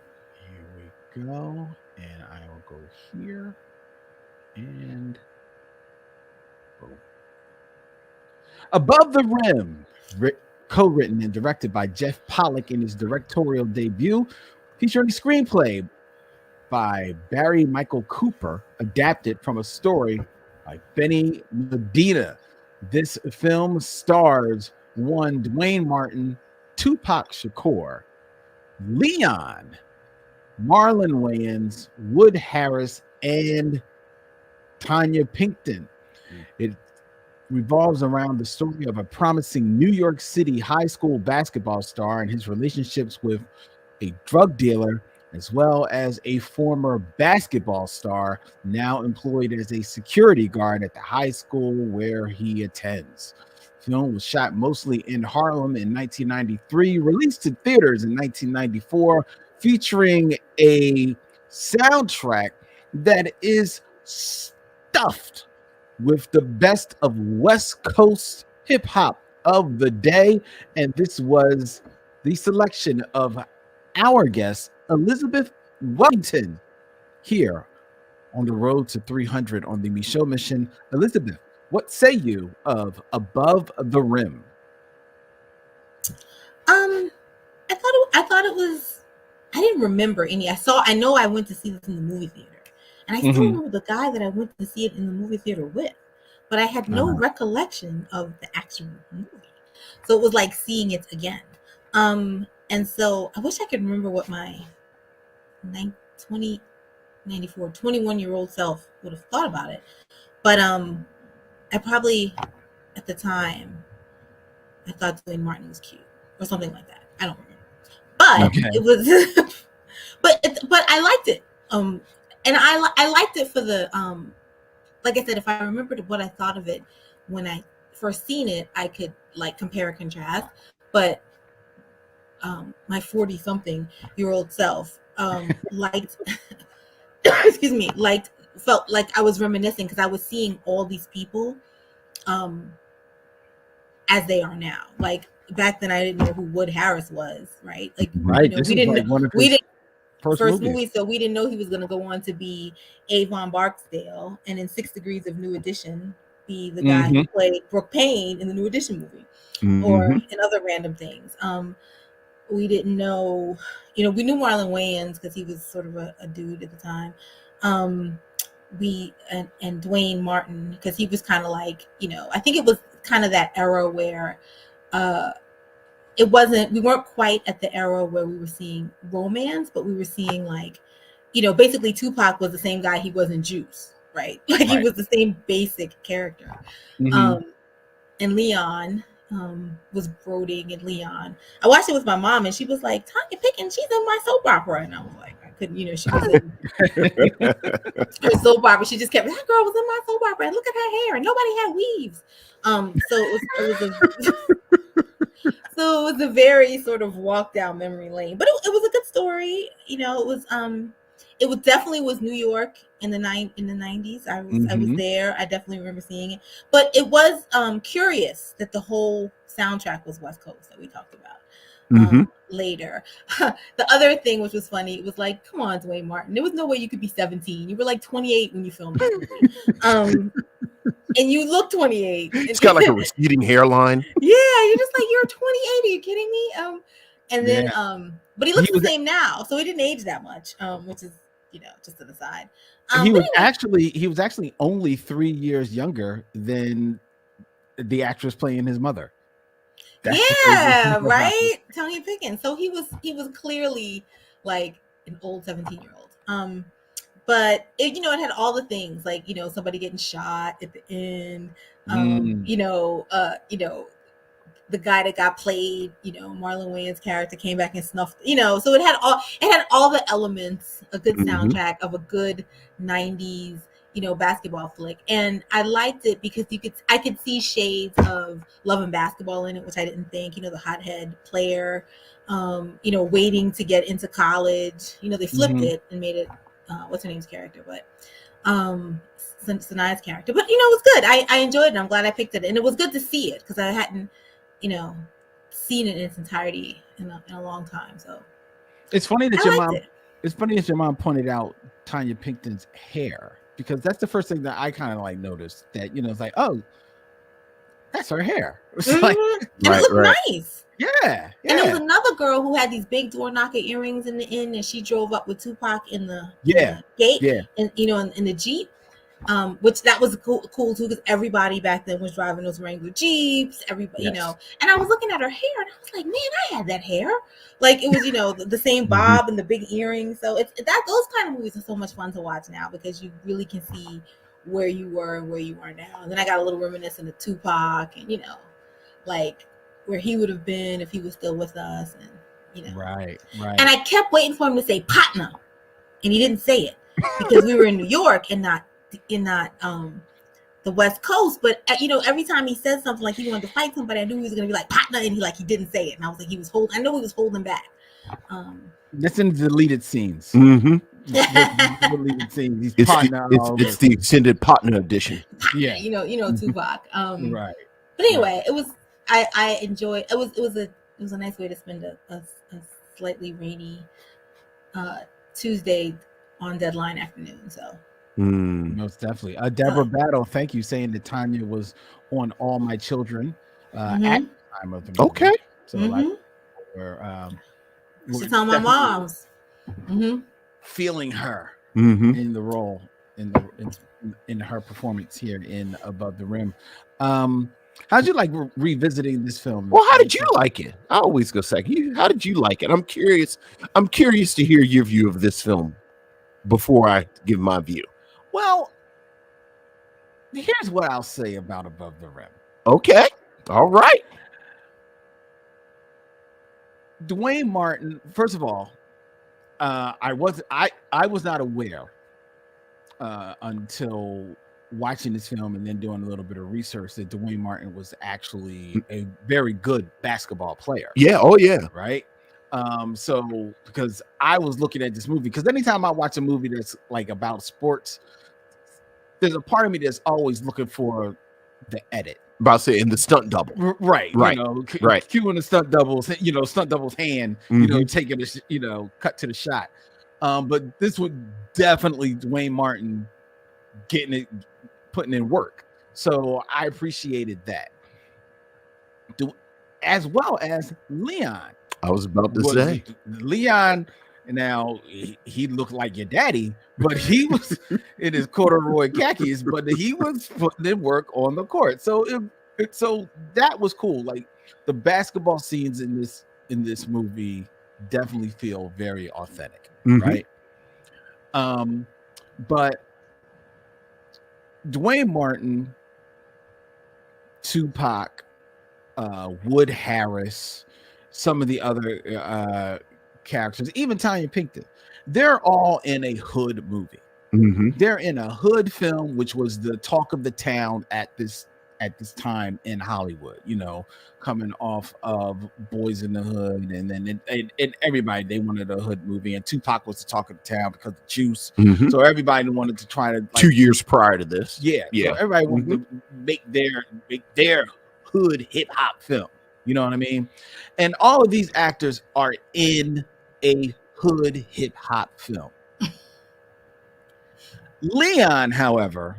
Speaker 1: Here we go. And I will go here. And. Boom. Above the Rim. Co-written and directed by Jeff Pollack in his directorial debut, featuring a screenplay by Barry Michael Cooper, adapted from a story by Benny Medina. This film stars one Dwayne Martin, Tupac Shakur, Leon, Marlon Wayans, Wood Harris, and Tanya Pinkton. It revolves around the story of a promising New York City high school basketball star and his relationships with a drug dealer, as well as a former basketball star now employed as a security guard at the high school where he attends. The film was shot mostly in Harlem in 1993, released to theaters in 1994, featuring a soundtrack that is stuffed with the best of West Coast hip hop of the day. And this was the selection of our guest, Elizabeth Wellington, here on the road to 300 on the Michaud Mission. Elizabeth, what say you of Above the Rim?
Speaker 3: I thought it was. I didn't remember any. I know I went to see this in the movie theater. And I still remember the guy that I went to see it in the movie theater with, but I had no recollection of the actual movie. So it was like seeing it again. And so I wish I could remember what my 21-year-old self would have thought about it. But I probably, at the time, I thought Dwayne Martin was cute or something like that. I don't remember. But it was, but I liked it. And I liked it for the, like I said, if I remembered what I thought of it when I first seen it, I could like compare and contrast. But my 40-something-year-old self liked, felt like I was reminiscing because I was seeing all these people as they are now. Like back then, I didn't know who Wood Harris was, right? Like,
Speaker 1: right.
Speaker 3: We didn't. First movie, so we didn't know he was going to go on to be Avon Barksdale, and in 6 Degrees of New Edition, be the guy who played Brooke Payne in the New Edition movie, or in other random things. we didn't know, you know, we knew Marlon Wayans because he was sort of a dude at the time. And Dwayne Martin, because he was kind of like, you know, I think it was kind of that era where we weren't quite at the era where we were seeing romance, but we were seeing like, you know, basically Tupac was the same guy he was in Juice, right? Like he was the same basic character. And Leon was brooding, and Leon, I watched it with my mom, and she was like, Tanya Pickens, she's in my soap opera. And I was like, I couldn't, you know, she was in her soap opera. She just kept, that girl was in my soap opera, and look at her hair, and nobody had weaves. So it was a very sort of walk down memory lane, but it was a good story. You know, it was definitely was New York in the 90s. I was there. I definitely remember seeing it, but it was curious that the whole soundtrack was West Coast that we talked about later. The other thing which was funny, it was like, come on, Dwayne Martin, there was no way you could be 17. You were like 28 when you filmed it. And you look 28.
Speaker 2: It's got like a receding hairline.
Speaker 3: Yeah, you're just like, you're 28. Are you kidding me? And then but he looks the same now, so he didn't age that much, which is, you know, just an aside.
Speaker 1: He was actually only 3 years younger than the actress playing his mother.
Speaker 3: Yeah, right, Tanya Pickens. So he was clearly like an old 17-year-old. But it, you know, it had all the things, like, you know, somebody getting shot at the end. You know, the guy that got played, you know, Marlon Wayans' character came back and snuffed, you know, so it had all the elements, a good soundtrack of a good 90s, you know, basketball flick. And I liked it because I could see shades of Love and Basketball in it, which I didn't think, you know, the hothead player, you know, waiting to get into college, you know, they flipped it and made it, what's her name's character, but Sanaya's character. But, you know, it was good. I enjoyed it. I'm glad I picked it. And it was good to see it because I hadn't, you know, seen it in its entirety in a long time. So
Speaker 1: it's funny that your mom pointed out Tanya Pinkton's hair, because that's the first thing that I kind of like noticed, that, you know, it's like, oh, that's her hair. It's like,
Speaker 3: and it looked nice.
Speaker 1: Yeah.
Speaker 3: And there was another girl who had these big door knocker earrings in the end, and she drove up with Tupac in the gate, and, you know, in the Jeep. Which that was cool too, because everybody back then was driving those Wrangler Jeeps, everybody, you know, and I was looking at her hair and I was like, man, I had that hair. Like, it was, you know, the same bob and the big earrings. So those kind of movies are so much fun to watch now, because you really can see where you were and where you are now. And then I got a little reminiscent of Tupac, and, you know, like where he would have been if he was still with us, and, you know, right. And I kept waiting for him to say partner, and he didn't say it because we were in New York and not the West Coast. But, you know, every time he said something like he wanted to fight somebody, I knew he was gonna be like partner, and he didn't say it, and I was like, I know he was holding back.
Speaker 1: That's in the deleted scenes.
Speaker 2: Deleted scenes. It's the extended partner edition.
Speaker 3: Yeah, you know Tupac.
Speaker 1: Right.
Speaker 3: But anyway, it was, I enjoyed it. It was a nice way to spend a slightly rainy Tuesday on deadline afternoon. So
Speaker 1: most definitely. Deborah Battle, thank you, saying that Tanya was on All My Children at the time of the movie. Okay. So like,
Speaker 3: she's on my mom's.
Speaker 1: Feeling her in the role, in her performance here in Above the Rim. How'd you like revisiting this film?
Speaker 2: Well, how did you like it? I always go second. How did you like it? I'm curious to hear your view of this film before I give my view.
Speaker 1: Well, here's what I'll say about Above the Rim.
Speaker 2: Okay. All right.
Speaker 1: Dwayne Martin, first of all, I was not aware until watching this film and then doing a little bit of research that Dwayne Martin was actually a very good basketball player.
Speaker 2: Yeah. Oh yeah.
Speaker 1: Right. So because I was looking at this movie, because anytime I watch a movie that's like about sports, there's a part of me that's always looking for the edit.
Speaker 2: About to say in the stunt double,
Speaker 1: right?
Speaker 2: Right,
Speaker 1: you know,
Speaker 2: right.
Speaker 1: Cueing the stunt doubles, you know, stunt double's hand, you know, taking the, you know, cut to the shot. But this would definitely Dwayne Martin getting it, putting in work. So I appreciated that, as well as Leon.
Speaker 2: I was about to say
Speaker 1: Leon. Now he looked like your daddy, but he was in his corduroy khakis, but he was putting in work on the court. So so that was cool. Like the basketball scenes in this movie definitely feel very authentic, right? But Dwayne Martin, Tupac, Wood Harris, some of the other characters, even Tanya Pinkton, they're all in a hood movie. They're in a hood film, which was the talk of the town at this time in Hollywood, you know, coming off of Boys in the Hood, and then and everybody, they wanted a hood movie, and Tupac was the talk of the town because of Juice. So everybody wanted to try to
Speaker 2: 2 years prior to this.
Speaker 1: So everybody wanted to make their hood hip hop film. You know what I mean? And all of these actors are in a hood hip hop film. Leon, however,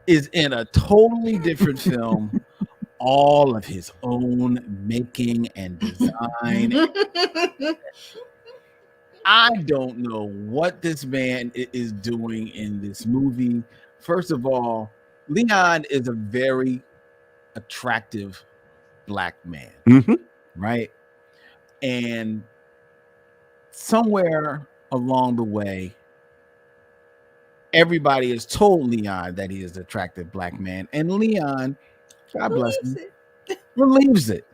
Speaker 1: is in a totally different film, all of his own making and design. I don't know what this man is doing in this movie. First of all, Leon is a very attractive Black man, right? And somewhere along the way, everybody has told Leon that he is an attractive Black man, and Leon, God bless him, believes it.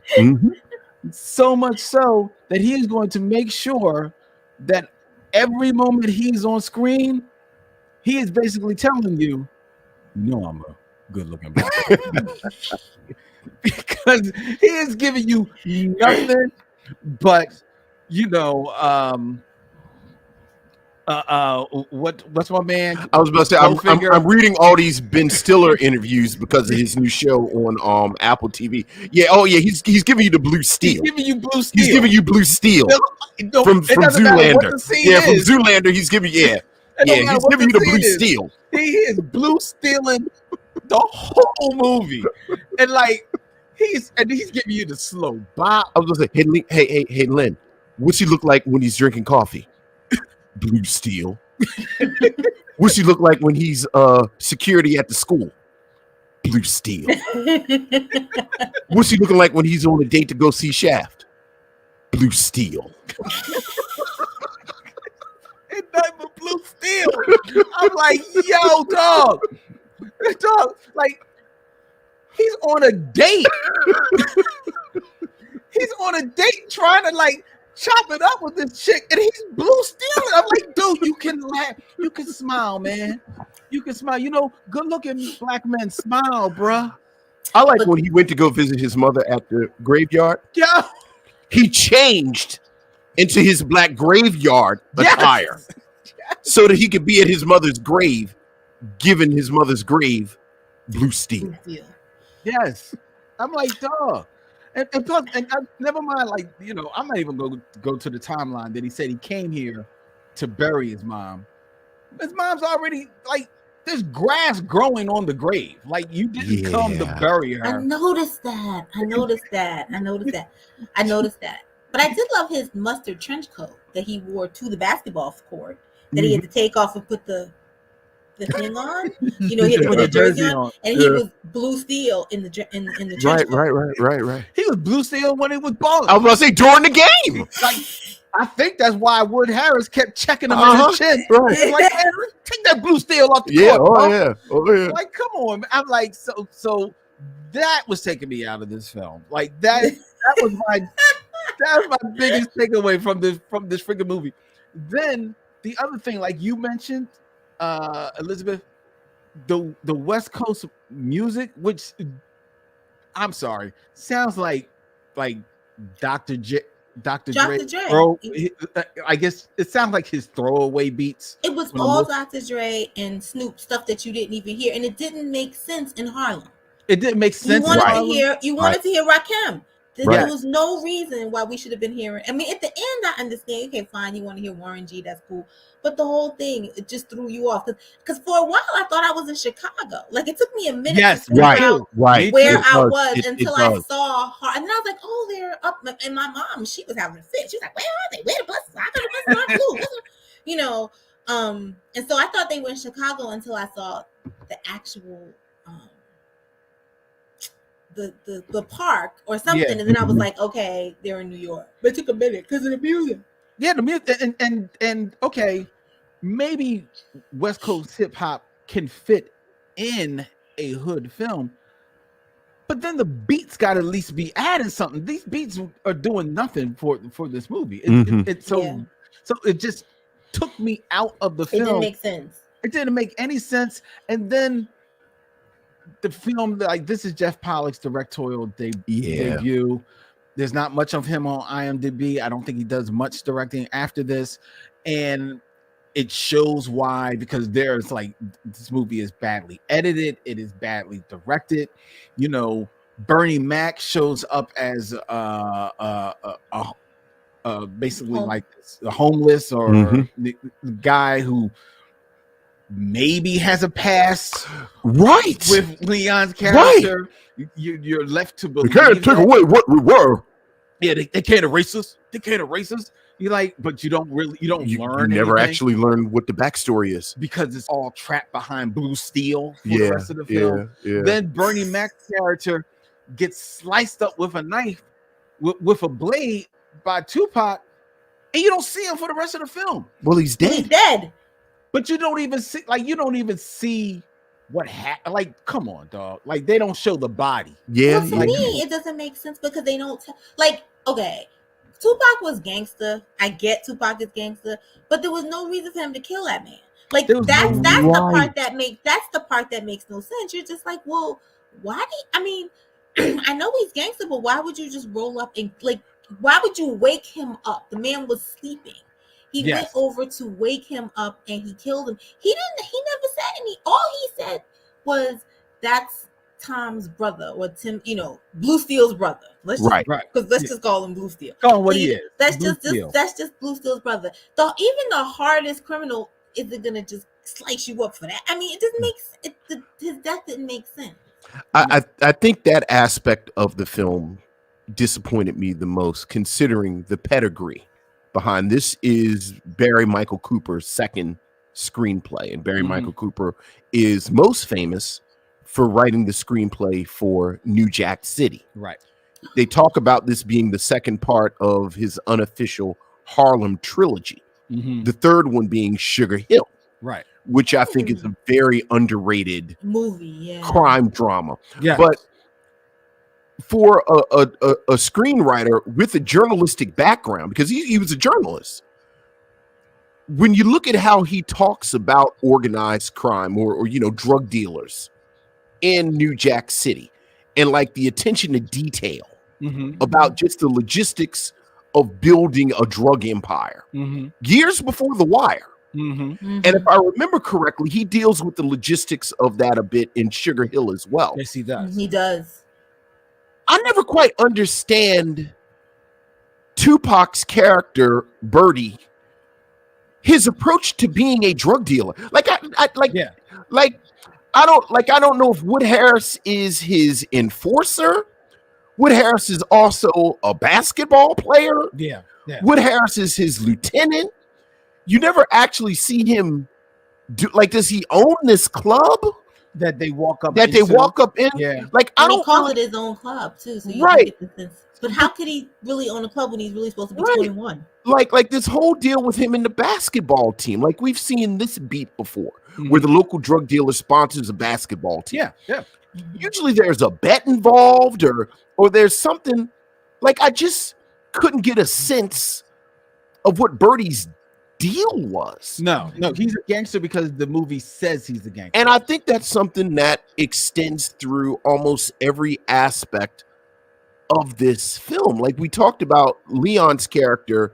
Speaker 1: So much so that he is going to make sure that every moment he's on screen, he is basically telling you, I'm a good-looking Black man. Because he is giving you nothing but, what's my man?
Speaker 2: I was about to say I'm reading all these Ben Stiller interviews because of his new show on Apple TV. He's giving you the blue steel.
Speaker 1: He's giving you blue steel.
Speaker 2: He's giving you blue steel from Zoolander. From Zoolander, he's giving he's giving you the blue steel.
Speaker 1: He is blue stealing the whole movie, and like he's giving you the slow bop.
Speaker 2: I was gonna say, hey, Lynn, what's he look like when he's drinking coffee? Blue steel. What's he look like when he's security at the school? Blue steel. What's he looking like when he's on a date to go see Shaft? Blue steel.
Speaker 1: It's nothing but blue steel. I'm like, yo, dog, like he's on a date. He's on a date trying to like chop it up with this chick, and he's blue stealing. I'm like, dude, you can laugh, you can smile, man. You can smile. Good looking Black men smile, bruh.
Speaker 2: I like when he went to go visit his mother at the graveyard.
Speaker 1: Yeah.
Speaker 2: He changed into his Black graveyard attire so that he could be at his mother's grave, giving his mother's grave blue steel.
Speaker 1: Yes. I'm like, dog. And plus, never mind, like, I'm not even going to go to the timeline that he said he came here to bury his mom. His mom's already, like, there's grass growing on the grave. Like, you didn't come to bury her.
Speaker 3: I noticed that. But I did love his mustard trench coat that he wore to the basketball court that he had to take off and put the thing on. He had to put the jersey on, and he was blue steel in the trench coat.
Speaker 2: Right.
Speaker 1: He was blue steel when he was balling.
Speaker 2: I was going to say during the game.
Speaker 1: Like, I think that's why Wood Harris kept checking him on his chin. Right. Like, man, take that blue steel off the court. Oh yeah. Like, come on. I'm like, so that was taking me out of this film. Like that was my biggest takeaway from this freaking movie. Then the other thing, like you mentioned, Elizabeth, the West Coast music, which I'm sorry, sounds like Dr. Dre. I guess it sounds like his throwaway beats.
Speaker 3: It was all Dr. Dre and Snoop stuff that you didn't even hear, and it didn't make sense in Harlem.
Speaker 1: It didn't make sense.
Speaker 3: You wanted to hear Rakim. There was no reason why we should have been hearing. I mean, at the end, I understand. Okay, fine, you want to hear Warren G. That's cool. But the whole thing, it just threw you off. Because for a while, I thought I was in Chicago. Like, it took me a minute to figure out where I was until I saw her. And then I was like, oh, they're up. And my mom, she was having a fit. She was like, where are they? Where the buses? I thought the buses are blue. You know, and so I thought they were in Chicago until I saw the actual the park or something, and then I was like, okay, they're in New York. But it took a minute because of the music.
Speaker 1: Yeah, the music, and okay, maybe West Coast hip hop can fit in a hood film, but then the beats got to at least be adding something. These beats are doing nothing for this movie. So it just took me out of the film.
Speaker 3: It didn't make sense.
Speaker 1: It didn't make any sense, and then the film, like, this is Jeff Pollack's directorial debut. There's not much of him on IMDb. I don't think he does much directing after this, and it shows why, because there's like, this movie is badly edited, it is badly directed. You know, Bernie Mac shows up as basically like a homeless or the guy who maybe has a past with Leon's character. You're left to believe
Speaker 2: they can't take away what we were.
Speaker 1: Yeah, they can't erase us. They can't erase us. You like, but you don't learn.
Speaker 2: You never actually learn what the backstory is,
Speaker 1: because it's all trapped behind blue steel for the rest of the film. Then Bernie Mac's character gets sliced up with a knife, with a blade by Tupac, and you don't see him for the rest of the film.
Speaker 2: Well, he's dead.
Speaker 3: He's dead.
Speaker 1: But you don't even see what happened. Like, come on, dog. Like, they don't show the body.
Speaker 2: Yeah.
Speaker 3: Well, for me, it doesn't make sense because they don't like, okay, Tupac was gangster. I get Tupac is gangster, but there was no reason for him to kill that man. Like, that's the part that makes no sense. You're just like, well, why I mean, I know he's gangster, but why would you just roll up and, like, why would you wake him up? The man was sleeping. He went over to wake him up and he killed him. He never said any. All he said was, that's Tom's brother, or Tim, Blue Steel's brother. Let's just call him Blue Steel.
Speaker 1: Call him what he is.
Speaker 3: That's just Blue Steel's brother. Though even the hardest criminal isn't gonna just slice you up for that. I mean, it doesn't make his death didn't make sense.
Speaker 2: I think that aspect of the film disappointed me the most, considering the pedigree behind this. Is Barry Michael Cooper's second screenplay, and Barry Michael Cooper is most famous for writing the screenplay for New Jack City.
Speaker 1: Right.
Speaker 2: They talk about this being the second part of his unofficial Harlem trilogy. The third one being Sugar Hill.
Speaker 1: Right.
Speaker 2: Which I think is a very underrated
Speaker 3: movie,
Speaker 2: crime drama.
Speaker 1: Yeah.
Speaker 2: But for a screenwriter with a journalistic background, because he was a journalist, when you look at how he talks about organized crime or drug dealers in New Jack City, and like the attention to detail about just the logistics of building a drug empire years before The Wire. And if I remember correctly, he deals with the logistics of that a bit in Sugar Hill as well.
Speaker 1: Yes, he does.
Speaker 3: He does.
Speaker 2: I never quite understand Tupac's character, Birdie, his approach to being a drug dealer. I don't know if Wood Harris is his enforcer. Wood Harris is also a basketball player.
Speaker 1: Yeah.
Speaker 2: Wood Harris is his lieutenant. You never actually see him do, like, does he own this club
Speaker 1: that they walk up
Speaker 2: in?
Speaker 1: Yeah.
Speaker 2: Like, I don't
Speaker 3: call it his own club too. So you get the sense. But how could he really own a club when he's really supposed to be 21?
Speaker 2: Like this whole deal with him in the basketball team. Like, we've seen this beat before, where the local drug dealer sponsors a basketball team.
Speaker 1: Yeah.
Speaker 2: Usually there's a bet involved or there's something. Like, I just couldn't get a sense of what Birdie's deal was.
Speaker 1: No, he's a gangster because the movie says he's a gangster.
Speaker 2: And I think that's something that extends through almost every aspect of this film. Like, we talked about Leon's character,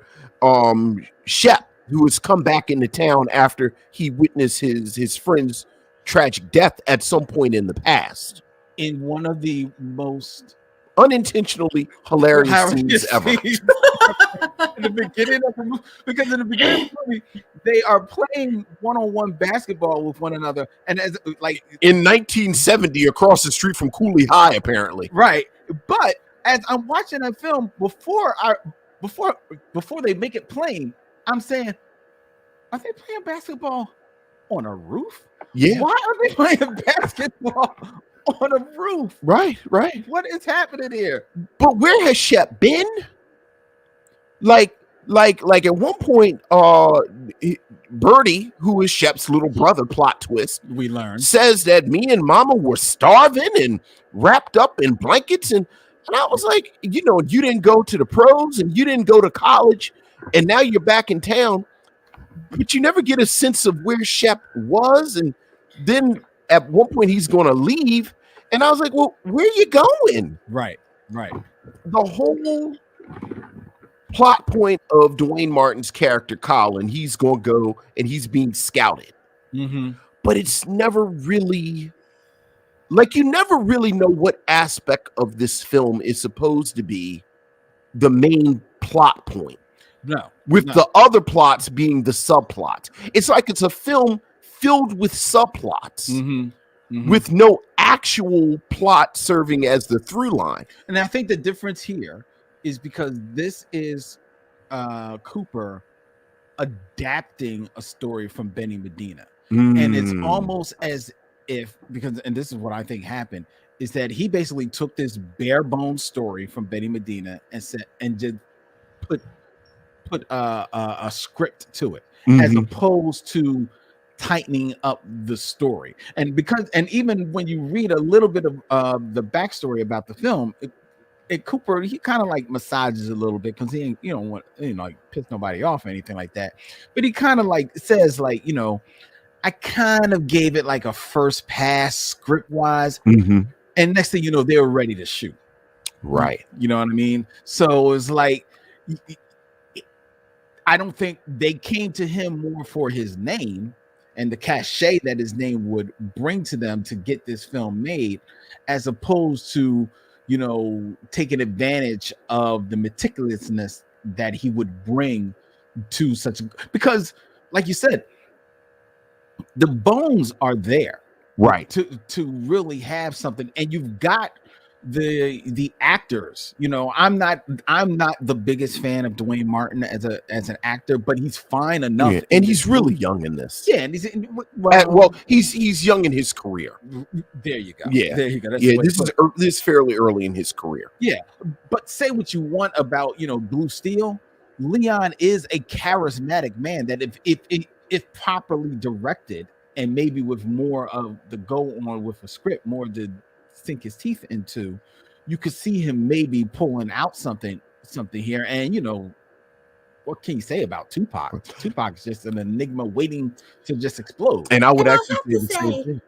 Speaker 2: Shep, who has come back into town after he witnessed his friend's tragic death at some point in the past.
Speaker 1: In one of the most
Speaker 2: unintentionally hilarious scenes ever.
Speaker 1: In the beginning of the movie, because in the beginning of the movie, they are playing one-on-one basketball with one another, and as like
Speaker 2: in 1970, across the street from Cooley High, apparently.
Speaker 1: Right, but as I'm watching that film, before they make it plain, I'm saying, are they playing basketball on a roof?
Speaker 2: Yeah.
Speaker 1: Why are they playing basketball on a roof?
Speaker 2: Right.
Speaker 1: What is happening here?
Speaker 2: But where has Shep been? Like at one point, Birdie, who is Shep's little brother, plot twist,
Speaker 1: we learned,
Speaker 2: says that me and Mama were starving and wrapped up in blankets, and I was like, you didn't go to the pros and you didn't go to college, and now you're back in town, but you never get a sense of where Shep was. And then at one point he's going to leave, and I was like, well, where are you going?
Speaker 1: Right.
Speaker 2: The whole plot point of Dwayne Martin's character Colin, he's gonna go and he's being scouted, but it's never really you never really know what aspect of this film is supposed to be the main plot point. With the other plots being the subplots. It's like it's a film filled with subplots with no actual plot serving as the through line.
Speaker 1: And I think the difference here is because this is Cooper adapting a story from Benny Medina. And it's almost as if, and this is what I think happened, is that he basically took this bare bones story from Benny Medina and just put a script to it, as opposed to tightening up the story. And even when you read a little bit of the backstory about the film, Cooper, he kind of like massages a little bit, because he ain't, want like piss nobody off or anything like that. But he kind of like says, like, I kind of gave it like a first pass script wise, and next thing you know, they were ready to shoot.
Speaker 2: Right.
Speaker 1: You know what I mean? So it's like, I don't think they came to him more for his name and the cachet that his name would bring to them to get this film made, as opposed to taking advantage of the meticulousness that he would bring to because, like you said, the bones are there,
Speaker 2: right,
Speaker 1: to really have something. And you've got the actors. I'm not the biggest fan of Dwayne Martin as an actor, but he's fine enough,
Speaker 2: and he's really young in this.
Speaker 1: Yeah, and
Speaker 2: he's young in his career.
Speaker 1: There you go.
Speaker 2: Yeah,
Speaker 1: there you go.
Speaker 2: This is fairly early in his career.
Speaker 1: Yeah, but say what you want about Blue Steel, Leon is a charismatic man that if properly directed, and maybe with more of the go on with a script, more to sink his teeth into, you could see him maybe pulling out something here. And what can you say about Tupac? Tupac is just an enigma waiting to just explode.
Speaker 2: And I would actually say the same thing.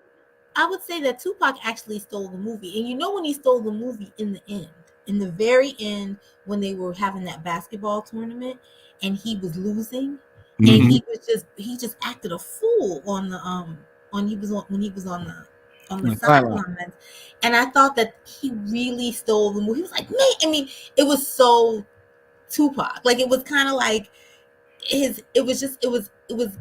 Speaker 3: I would say that Tupac actually stole the movie. And when he stole the movie in the very end, when they were having that basketball tournament and he was losing, and he just acted a fool on the when he was on the sidelines. And I thought that he really stole the movie. He was like, man, I mean, it was so Tupac. Like, it was kind of like it was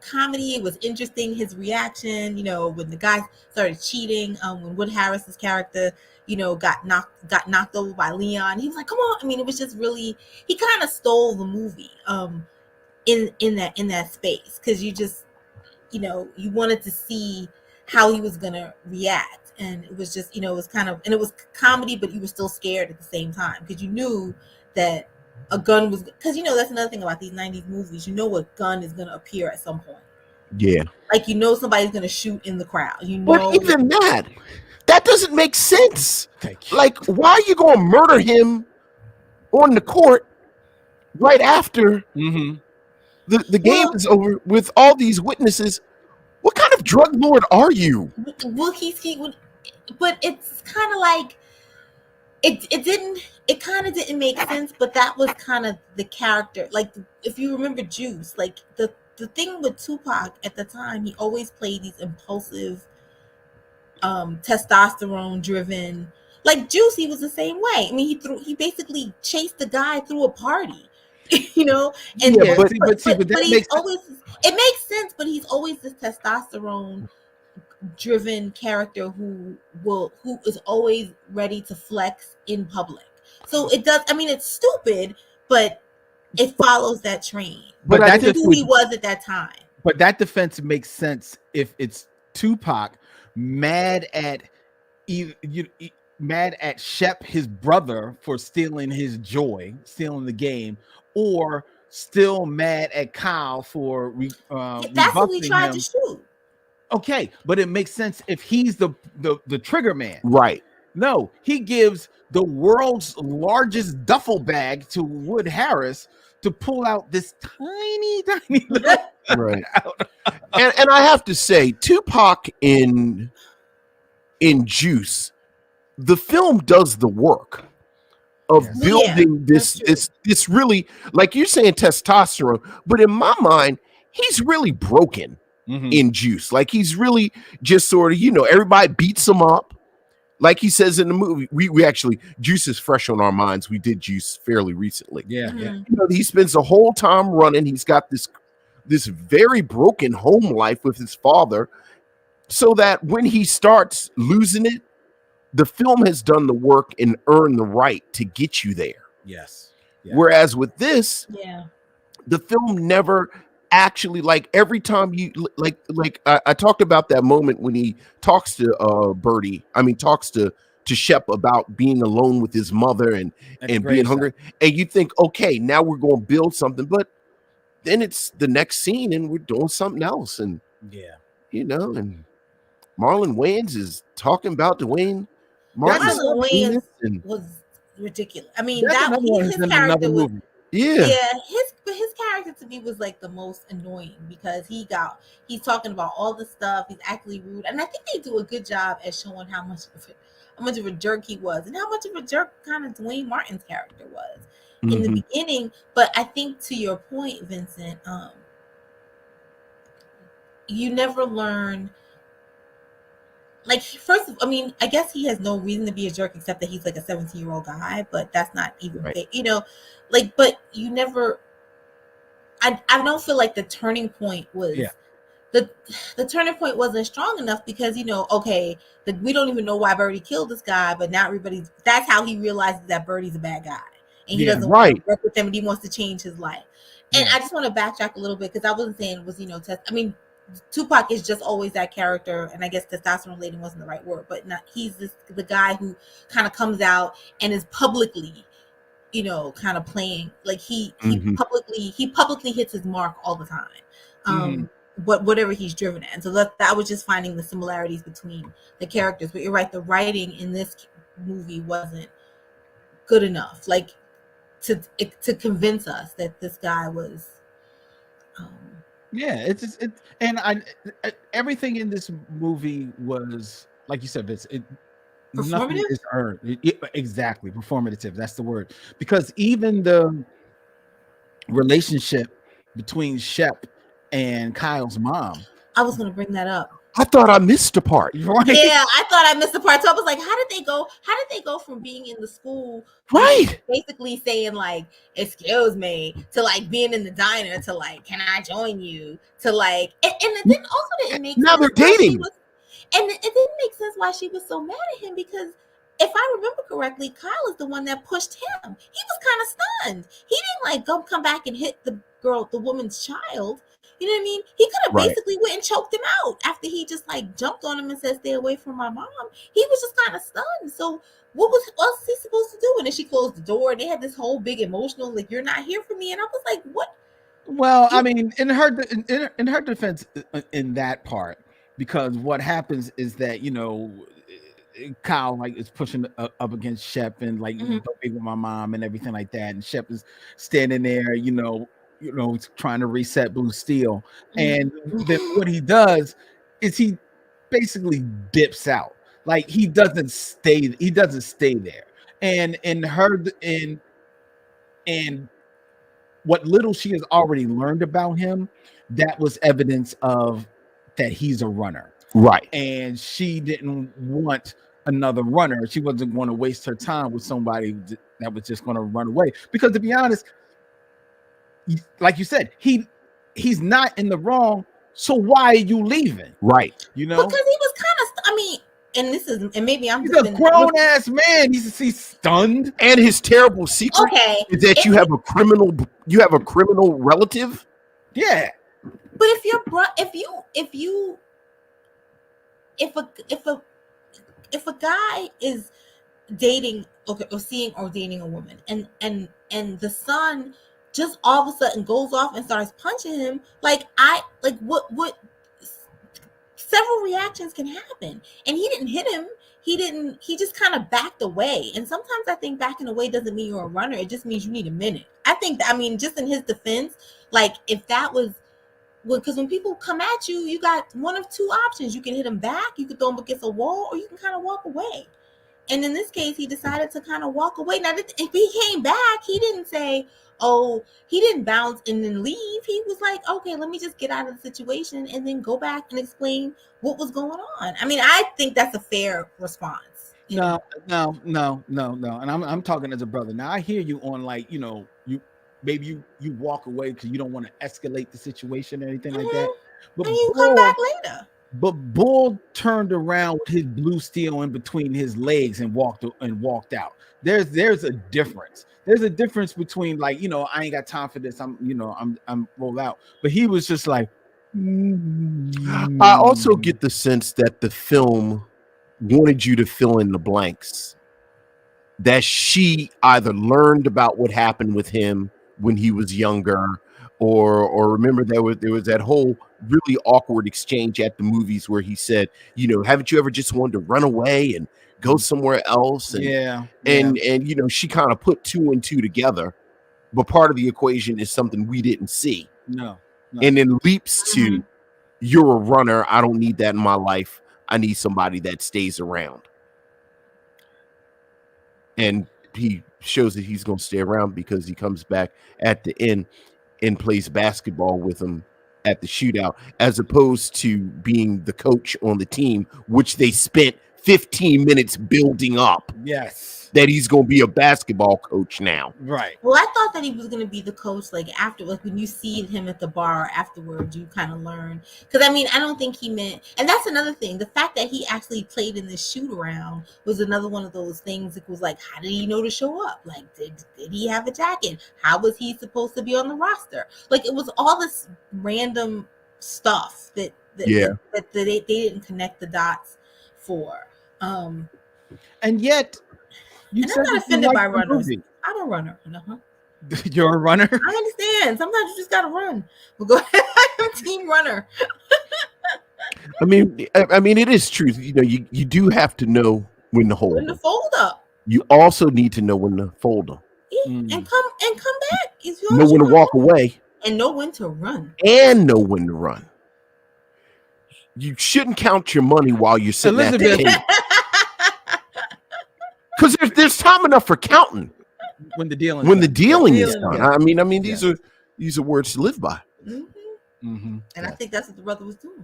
Speaker 3: comedy. It was interesting, his reaction, when the guy started cheating, when Wood Harris's character, got knocked over by Leon. He was like, come on. I mean, it was just really, he kind of stole the movie in that space, because you just, you wanted to see how he was gonna react. And it was just, it was kind of, and it was comedy, but you were still scared at the same time, because you knew that a gun was, because that's another thing about these 90s movies, a gun is gonna appear at some point.
Speaker 2: Yeah,
Speaker 3: like somebody's gonna shoot in the crowd.
Speaker 2: But even that doesn't make sense. Like, why are you gonna murder him on the court right after the game is over with all these witnesses? What kind of drug lord are you?
Speaker 3: Well, but it's kind of like it kind of didn't make sense, but that was kind of the character. Like, if you remember Juice, like the thing with Tupac at the time, he always played these impulsive, testosterone driven, Like Juicy was the same way. I mean, he basically chased the guy through a party, you know. And
Speaker 1: Yeah,
Speaker 2: but
Speaker 1: but that
Speaker 3: he's
Speaker 1: makes
Speaker 3: always, it makes sense, but he's always this testosterone driven character who is always ready to flex in public. So it does. I mean, it's stupid, but it follows that train.
Speaker 1: But
Speaker 3: That's
Speaker 1: that's
Speaker 3: who he was at that time.
Speaker 1: But that defense makes sense if it's Tupac mad at mad at Shep, his brother, for stealing his joy, stealing the game, or still mad at Kyle for
Speaker 3: That's who he
Speaker 1: rebuffing
Speaker 3: tried
Speaker 1: him.
Speaker 3: to shoot.
Speaker 1: Okay, but it makes sense if he's the trigger man.
Speaker 2: Right.
Speaker 1: No, he gives the world's largest duffel bag to Wood Harris to pull out this tiny little
Speaker 2: right. And I have to say, Tupac in Juice, the film does the work of building this really, like you're saying, testosterone, but in my mind, he's really broken in Juice. Like he's really just sort of, everybody beats him up. Like he says in the movie, we actually, Juice is fresh on our minds. We did Juice fairly recently.
Speaker 1: Yeah.
Speaker 2: He spends the whole time running. He's got this very broken home life with his father, so that when he starts losing it, the film has done the work and earned the right to get you there.
Speaker 1: Yes.
Speaker 2: Whereas with this, the film never actually, like every time you like I talked about that moment when he talks to talks to Shep about being alone with his mother and being hungry, and you think, okay, now we're going to build something, but then it's the next scene and we're doing something else. And and Marlon Wayans is talking about Dwayne Martin's
Speaker 3: Wayans was ridiculous. I mean, his character was his character to me was like the most annoying, because he's talking about all this stuff, he's actually rude, and I think they do a good job at showing how much of a jerk he was, and how much of a jerk kind of Dwayne Martin's character was in the beginning. But I think, to your point, Vincent, you never learn. Like, first, I mean, I guess he has no reason to be a jerk except that he's like a 17-year-old guy, but that's not even right. But you never. I don't feel like the turning point was the turning point wasn't strong enough, because we don't even know why Birdie killed this guy, but now that's how he realizes that Birdie's a bad guy and he doesn't want to work with him and he wants to change his life. And I just want to backtrack a little bit, because I wasn't saying it was Tupac is just always that character, and I guess testosterone laden wasn't the right word, but he's the guy who kind of comes out and is publicly, kind of playing like he publicly hits his mark all the time. Whatever he's driven at. And so that I was just finding the similarities between the characters. But you're right, the writing in this movie wasn't good enough, like to convince us that this guy was.
Speaker 1: Everything in this movie was, like you said, Vince, nothing is earned. Exactly, performative. That's the word. Because even the relationship between Shep and Kyle's mom,
Speaker 3: I was going to bring that up.
Speaker 2: I thought I missed a part.
Speaker 3: Right? Yeah, I thought I missed a part. So I was like, how did they go from being in the school, basically saying like, excuse me, to like being in the diner, to like, can I join you, to like, and it didn't make
Speaker 2: now
Speaker 3: sense.
Speaker 2: They're dating.
Speaker 3: And it didn't make sense why she was so mad at him, because if I remember correctly, Kyle is the one that pushed him. He was kind of stunned. He didn't like come back and hit the woman's child. You know what I mean? He could have basically went and choked him out after he just like jumped on him and said, "Stay away from my mom." He was just kind of stunned. So what was he supposed to do? And then she closed the door, and they had this whole big emotional, like, "You're not here for me." And I was like, "What?"
Speaker 1: Well, I mean, in her defense, in that part, because what happens is that Kyle like is pushing up against Shep and like don't be with my mom and everything like that, and Shep is standing there, trying to reset Blue Steel, and then what he does is he basically dips out. Like he doesn't stay there, and what little she has already learned about him, that was evidence of that he's a runner.
Speaker 2: Right.
Speaker 1: And she didn't want another runner. She wasn't going to waste her time with somebody that was just going to run away. Because to be honest, like you said, he's not in the wrong. So why are you leaving?
Speaker 2: Right.
Speaker 1: You know,
Speaker 3: because he was kind of. I mean, and this is, and maybe I'm
Speaker 1: he's
Speaker 3: just
Speaker 1: a grown ass man. He's stunned.
Speaker 2: And his terrible secret is that you have a criminal relative.
Speaker 1: Yeah.
Speaker 3: But if a guy is dating or dating a woman and the son just all of a sudden goes off and starts punching him, what several reactions can happen. And he didn't hit him. He just kind of backed away. And sometimes I think backing away doesn't mean you're a runner. It just means you need a minute. Just in his defense, if that was, because when people come at you, you got one of two options. You can hit them back, you can throw them against a wall, or you can kind of walk away. And in this case, he decided to kind of walk away. Now, if he came back, he didn't say, he didn't bounce and then leave. He was like, okay, let me just get out of the situation and then go back and explain what was going on. I mean, I think that's a fair response.
Speaker 1: No. And I'm talking as a brother. Now, I hear you on maybe you walk away because you don't want to escalate the situation or anything like that. But
Speaker 3: and you come back later.
Speaker 1: But Bull turned around with his blue steel in between his legs and walked out. There's a difference. There's a difference between I ain't got time for this. I'm rolled out. But he was just like.
Speaker 2: I also get the sense that the film wanted you to fill in the blanks. That she either learned about what happened with him when he was younger, or remember there was that whole really awkward exchange at the movies where he said, haven't you ever just wanted to run away and go somewhere else? And and she kind of put two and two together, but part of the equation is something we didn't see.
Speaker 1: No.
Speaker 2: And then leaps to, you're a runner. I don't need that in my life. I need somebody that stays around. And he shows that he's going to stay around because he comes back at the end and plays basketball with him at the shootout, as opposed to being the coach on the team, which they spent 15 minutes building up.
Speaker 1: Yes.
Speaker 2: That he's going to be a basketball coach now.
Speaker 1: Right.
Speaker 3: Well, I thought that he was going to be the coach after, when you see him at the bar afterwards, you kind of learn. Because, I don't think he meant, and that's another thing. The fact that he actually played in this shoot around was another one of those things. It was how did he know to show up? Did he have a jacket? How was he supposed to be on the roster? It was all this random stuff that they didn't connect the dots for.
Speaker 1: And yet,
Speaker 3: I'm not offended by runners. I'm a runner.
Speaker 1: You're a runner?
Speaker 3: I understand. Sometimes you just gotta run. We'll go ahead. I'm a team runner.
Speaker 2: I mean, it is true. You do have to know when to hold.
Speaker 3: When to fold up.
Speaker 2: You also need to know when to fold them.
Speaker 3: Yeah, and come back.
Speaker 2: Know when to walk away.
Speaker 3: And know when to run.
Speaker 2: And know when to run. You shouldn't count your money while you're sitting at the table. Because there's time enough for counting
Speaker 1: when the dealing
Speaker 2: is done. I mean, these are words to live by.
Speaker 3: And I think that's what the brother was doing.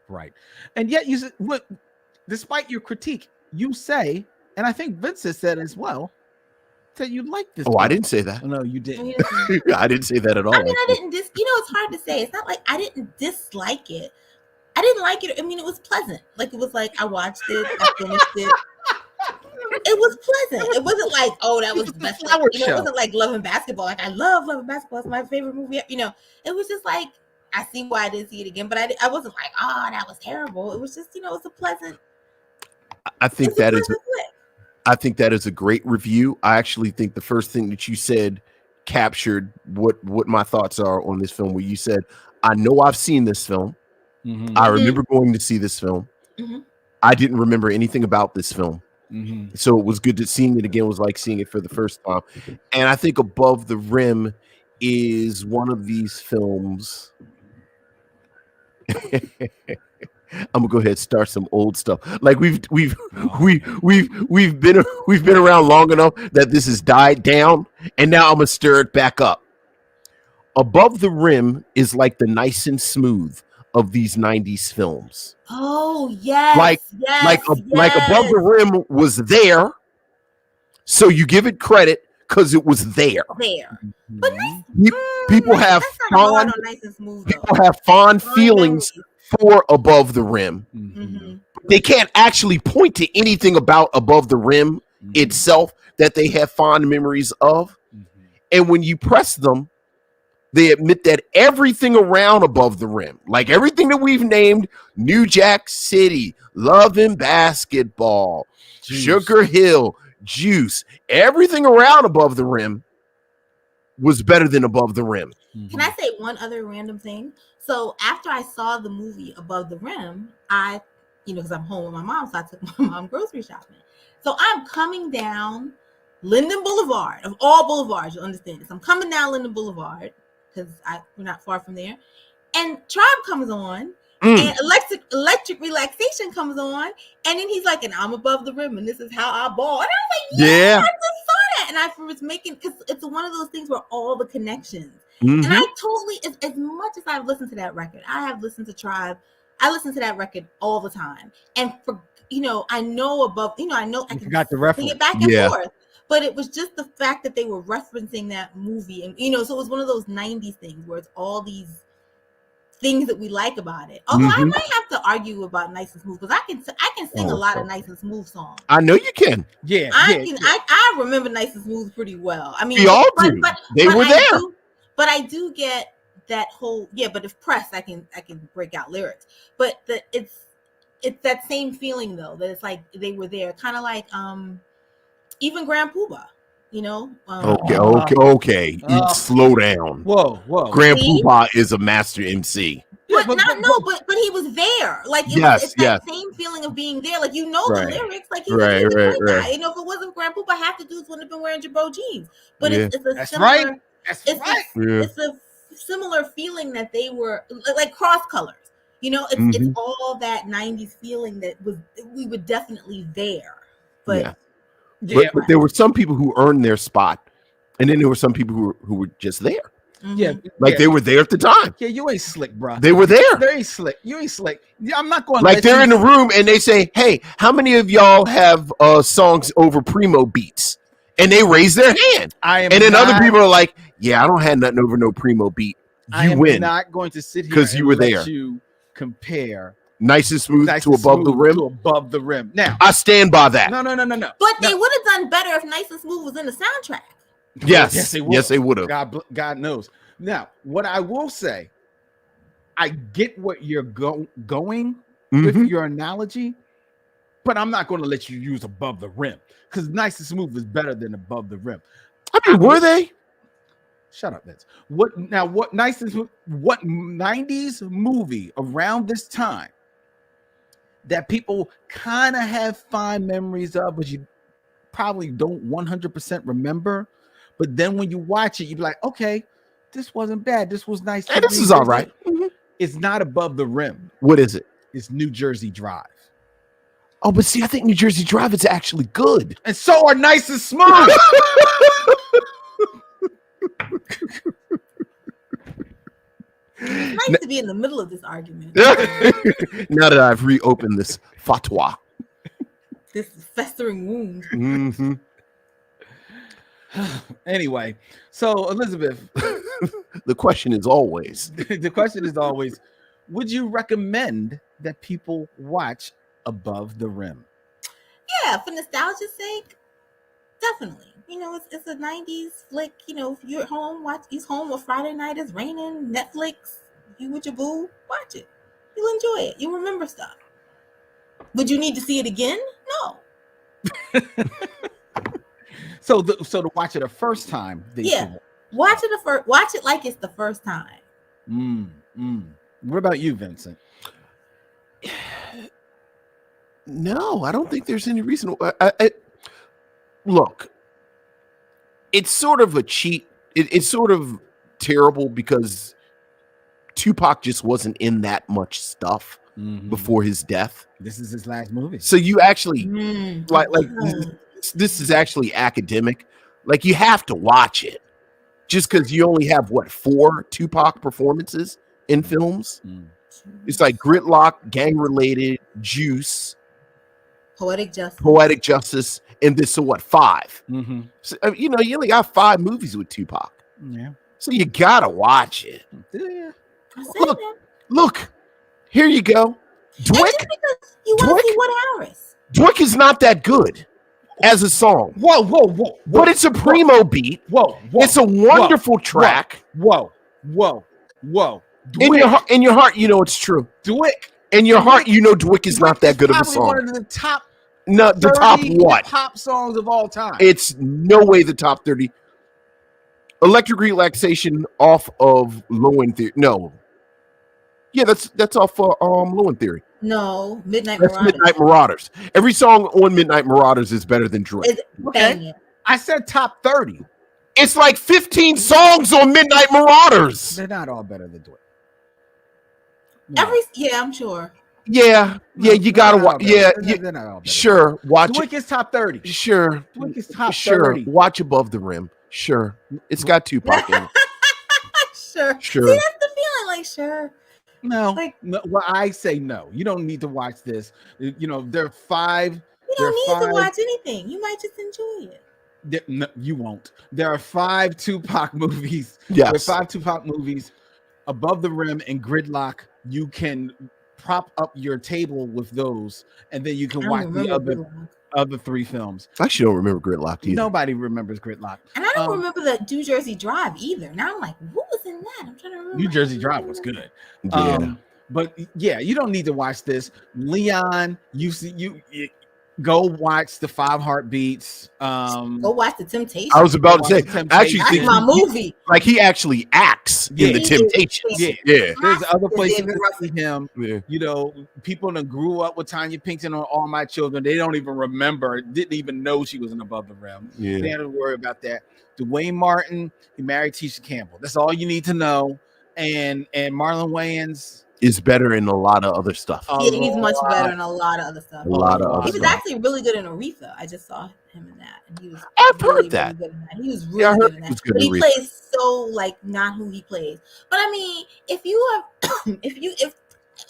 Speaker 1: Right, and yet despite your critique, you say, and I think Vince has said as well, that you like this.
Speaker 2: Oh, I didn't say that.
Speaker 1: Oh, no, you didn't.
Speaker 2: I didn't say that at all.
Speaker 3: I mean, I didn't it's hard to say. It's not like I didn't dislike it. I didn't like it. I mean, it was pleasant. It was I watched it, I finished it. It was pleasant. It wasn't that was the best. It wasn't like Loving Basketball. I love Loving Basketball. It's my favorite movie. It was just I see why I didn't see it again, but I wasn't that was terrible. It was just, it was a pleasant.
Speaker 2: I think that is a great review. I actually think the first thing that you said captured what my thoughts are on this film, where you said, I know I've seen this film. I remember going to see this film. I didn't remember anything about this film. So it was good that seeing it again was like seeing it for the first time. And I think Above the Rim is one of these films. I'm gonna go ahead and start some old stuff. We've been around long enough that this has died down, and now I'm gonna stir it back up. Above the Rim is like the Nice and Smooth of these 90s films.
Speaker 3: Oh yes,
Speaker 2: Like Above the Rim was there, so you give it credit because it was there.
Speaker 3: But
Speaker 2: people have fond feelings for Above the Rim. They can't actually point to anything about Above the Rim itself that they have fond memories of. And when you press them, they admit that everything around Above the Rim, like everything that we've named, New Jack City, Love and Basketball, Sugar Hill, Juice, everything around Above the Rim was better than Above the Rim.
Speaker 3: Can I say one other random thing? So after I saw the movie Above the Rim, I, because I'm home with my mom, so I took my mom grocery shopping. So I'm coming down Linden Boulevard, of all boulevards, you'll understand this. I'm coming down Linden Boulevard, because we're not far from there. And Tribe comes on, and Electric Relaxation comes on, and then he's like, and I'm above the rim, and this is how I ball. And I was like, yeah, I just saw that. And I was making, because it's one of those things where all the connections. And I totally, as much as I've listened to that record, I have listened to Tribe. I listen to that record all the time. And for, I know above, I know I can sing it back and forth. But it was just the fact that they were referencing that movie. And, so it was one of those 90s things where it's all these things that we like about it. Although I might have to argue about Nice and Smooth, because I can sing a lot of Nice and Smooth songs.
Speaker 2: I know you can.
Speaker 1: Yeah.
Speaker 3: I remember Nice and Smooth pretty well. I mean,
Speaker 2: we all do. They were there.
Speaker 3: But I do get that whole, but if pressed, I can break out lyrics. But it's that same feeling though, that it's like they were there, kind of like even Grand Poobah,
Speaker 2: Okay. Slow down.
Speaker 1: Whoa.
Speaker 2: Grand Poobah is a master MC.
Speaker 3: But he was there. Like it's that same feeling of being there. Like the lyrics. Like he was a great guy. If it wasn't Grand Poobah, half the dudes wouldn't have been wearing Jabot jeans. But it's a similar. It's a similar feeling that they were like cross colors. It's all that 90s feeling that we were definitely there. But
Speaker 2: but there were some people who earned their spot, and then there were some people who were just there. They were there at the time.
Speaker 1: Yeah, you ain't slick, bro.
Speaker 2: They were there.
Speaker 1: They ain't slick. You ain't slick. I'm not going.
Speaker 2: Like they're in the room and they say, "Hey, how many of y'all have songs over primo beats?" And they raise their hand. And then other people are like, "Yeah, I don't have nothing over no primo beat." You win.
Speaker 1: I'm not going to sit here
Speaker 2: because you were there.
Speaker 1: You compare
Speaker 2: Nice and Smooth to Above the Rim.
Speaker 1: To Above the Rim. Now
Speaker 2: I stand by that.
Speaker 1: No.
Speaker 3: But they would have done better if Nice and Smooth was in the soundtrack.
Speaker 2: Yes, they would have.
Speaker 1: God knows. Now, what I will say, I get what you're going with your analogy, but I'm not going to let you use Above the Rim because Nice and Smooth is better than Above the Rim.
Speaker 2: I mean, were they?
Speaker 1: Shut up, Vince. What 90s movie around this time that people kind of have fond memories of, but you probably don't 100% remember? But then when you watch it, you'd be like, okay, this wasn't bad. This was nice.
Speaker 2: Hey, this is all right.
Speaker 1: It's not Above the Rim.
Speaker 2: What is it?
Speaker 1: It's New Jersey Drive.
Speaker 2: Oh, but see, I think New Jersey Drive is actually good.
Speaker 1: And so are Nice and Smooth.
Speaker 3: It's nice to be in the middle of this argument.
Speaker 2: Now that I've reopened this fatwa.
Speaker 3: This festering wound.
Speaker 1: Anyway, so Elizabeth,
Speaker 2: the question is always, would you recommend that people watch Above the Rim?
Speaker 3: Yeah, for nostalgia's sake, definitely. It's a 90s flick. If you're at home, he's home on Friday night, it's raining, Netflix, you with your boo, watch it. You'll enjoy it. You'll remember stuff. Would you need to see it again? No.
Speaker 1: So to watch it a first time,
Speaker 3: watch it like it's the first time.
Speaker 1: What about you, Vincent?
Speaker 2: No, I don't think there's any reason. Look, it's sort of a cheat. It's sort of terrible because Tupac just wasn't in that much stuff before his death.
Speaker 1: This is his last movie.
Speaker 2: So you actually like this is actually academic. Like you have to watch it just because you only have 4 Tupac performances in films. It's like Gridlock, Gang Related, Juice,
Speaker 3: Poetic Justice,
Speaker 2: and this. So what? 5.
Speaker 1: Mm-hmm.
Speaker 2: So, you only got 5 movies with Tupac.
Speaker 1: Yeah.
Speaker 2: So you gotta watch it.
Speaker 1: Yeah.
Speaker 2: Look, here you go. Dwick.
Speaker 3: You want to see what Harris?
Speaker 2: Dwick is not that good as a song.
Speaker 1: Whoa.
Speaker 2: But it's a primo beat.
Speaker 1: Whoa.
Speaker 2: It's a wonderful track.
Speaker 1: Whoa.
Speaker 2: In your heart, it's true.
Speaker 1: Dwick.
Speaker 2: In your heart, Dwick is not that good of a song.
Speaker 1: One of the top.
Speaker 2: No, the top what?
Speaker 1: Pop songs of all time.
Speaker 2: It's no way the top 30. Electric Relaxation off of Low End Theory. No. Yeah, that's off Low End Theory.
Speaker 3: No, Midnight
Speaker 2: Marauders. Every song on Midnight Marauders is better than Drake.
Speaker 1: Okay. I said top 30.
Speaker 2: It's like 15 songs on Midnight Marauders.
Speaker 1: They're not all better than Dwick.
Speaker 3: No. I'm sure.
Speaker 2: Yeah, you gotta watch. Yeah,
Speaker 1: they're not all better.
Speaker 2: Sure. Watch
Speaker 1: Dwick is top 30.
Speaker 2: Sure.
Speaker 1: Dwick is top 30.
Speaker 2: Watch Above the Rim. Sure. It's got Tupac in it.
Speaker 3: Sure. See, that's the feeling. Like, sure.
Speaker 1: No. Well, I say no. You don't need to watch this. There are 5.
Speaker 3: You don't need to watch anything. You might just enjoy it.
Speaker 1: No, you won't. There are 5 Tupac movies.
Speaker 2: Yes.
Speaker 1: There are 5 Tupac movies. Above the Rim and Gridlock. You can prop up your table with those, and then you can watch the other 3 films.
Speaker 2: I actually don't remember Gridlock either.
Speaker 1: Nobody remembers Gridlock.
Speaker 3: And I don't remember the New Jersey Drive either. Now I'm like, what was in that? I'm trying to remember.
Speaker 1: New Jersey Drive was good.
Speaker 2: Yeah.
Speaker 1: But yeah, you don't need to watch this. Leon, you go watch the 5 Heartbeats.
Speaker 3: Go watch The Temptations.
Speaker 2: I was about to say, actually,
Speaker 3: that's my movie.
Speaker 2: Like he actually acts in The Temptations. Yeah.
Speaker 1: There's other places to see him. Yeah. People that grew up with Tanya Pinkton on All My Children, they don't even remember, didn't even know she was in Above the Rim.
Speaker 2: Yeah.
Speaker 1: They had to worry about that. Dwayne Martin, he married Tisha Campbell. That's all you need to know. And Marlon Wayans
Speaker 2: is better in a lot of other stuff.
Speaker 3: Yeah, he's much better in a lot of other stuff.
Speaker 2: He was
Speaker 3: actually really good in Aretha. I just saw him in that, and he was.
Speaker 2: I've heard that.
Speaker 3: Really good in that. He was really good in that. But he plays so not who he plays. But I mean, if you have, if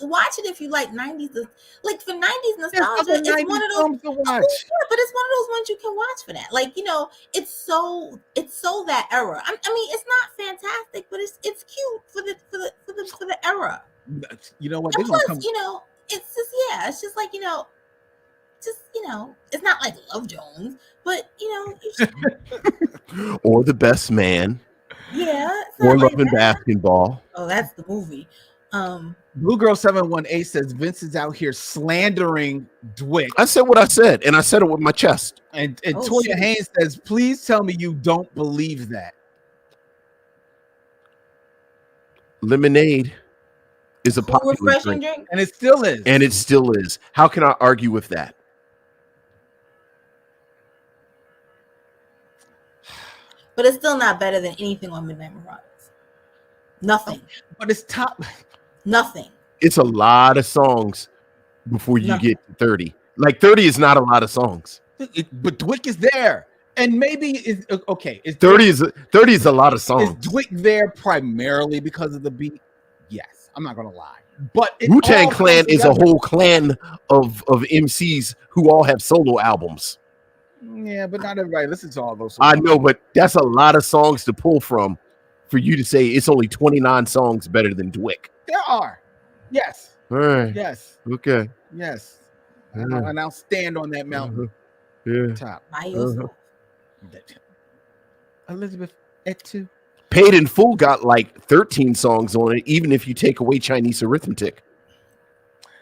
Speaker 3: watch it if you like 90s, like for 90s nostalgia, it's one of those
Speaker 1: to watch.
Speaker 3: But it's one of those ones you can watch for that. Like it's so that era. I mean, it's not fantastic, but it's cute for the era.
Speaker 1: You know what?
Speaker 3: And plus, it's just it's just like it's not like Love Jones, but
Speaker 2: or The Best Man.
Speaker 3: Yeah.
Speaker 2: Or Love and Basketball.
Speaker 3: Oh, that's the movie.
Speaker 1: Blue Girl 718 says Vince is out here slandering Dwick.
Speaker 2: I said what I said, and I said it with my chest.
Speaker 1: And Toya Haynes says, please tell me you don't believe that.
Speaker 2: Lemonade is a popular drink.
Speaker 1: And it still is.
Speaker 2: And it still is. How can I argue with that?
Speaker 3: But it's still not better than anything on Midnight Marauders. Nothing.
Speaker 1: But it's top.
Speaker 3: Nothing.
Speaker 2: It's a lot of songs before you get to 30. Like 30 is not a lot of songs.
Speaker 1: But Dwick is there. And maybe it's okay.
Speaker 2: 30 is a lot of songs.
Speaker 1: Is Dwick there primarily because of the beat? Yes, I'm not gonna lie. But
Speaker 2: Wu-Tang Clan is a whole clan of MCs who all have solo albums.
Speaker 1: Yeah, but not everybody listens to all those songs.
Speaker 2: I know, but that's a lot of songs to pull from for you to say it's only 29 songs better than Dwick.
Speaker 1: There are. Yes.
Speaker 2: All right.
Speaker 1: Yes.
Speaker 2: Okay.
Speaker 1: Yes. And I'll stand on that mountain.
Speaker 2: Yeah.
Speaker 1: Top. Elizabeth Etu.
Speaker 2: Paid in Full got like 13 songs on it, even if you take away Chinese arithmetic.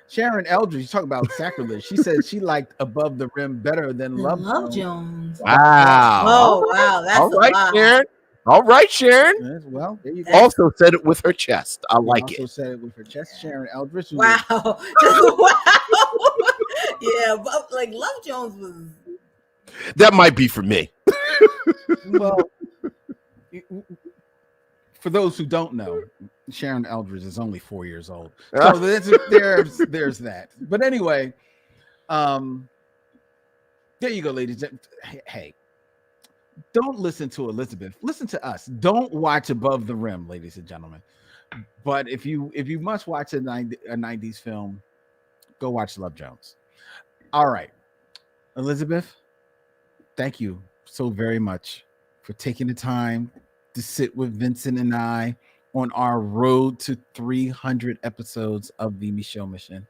Speaker 1: Sharon Eldridge, you talk about sacrilege. She said she liked Above the Rim better than Love
Speaker 3: Jones.
Speaker 2: Wow.
Speaker 3: Oh, wow. That's
Speaker 2: all right, Sharon. All right, Sharon.
Speaker 1: Well, there you go.
Speaker 2: Also said it with her chest. I like it.
Speaker 1: Also said it with her chest. Sharon Eldridge.
Speaker 3: Wow. Wow. Yeah, but like Love Jones was.
Speaker 2: That might be for me.
Speaker 1: Well, for those who don't know, Sharon Eldridge is only 4 years old. So there's that. But anyway, there you go, ladies. Hey, don't listen to Elizabeth. Listen to us. Don't watch Above the Rim, ladies and gentlemen. But if you must watch a 90s film, go watch Love Jones. All right, Elizabeth, thank you so very much for taking the time to sit with Vincent and I on our road to 300 episodes of the Michelle Mission.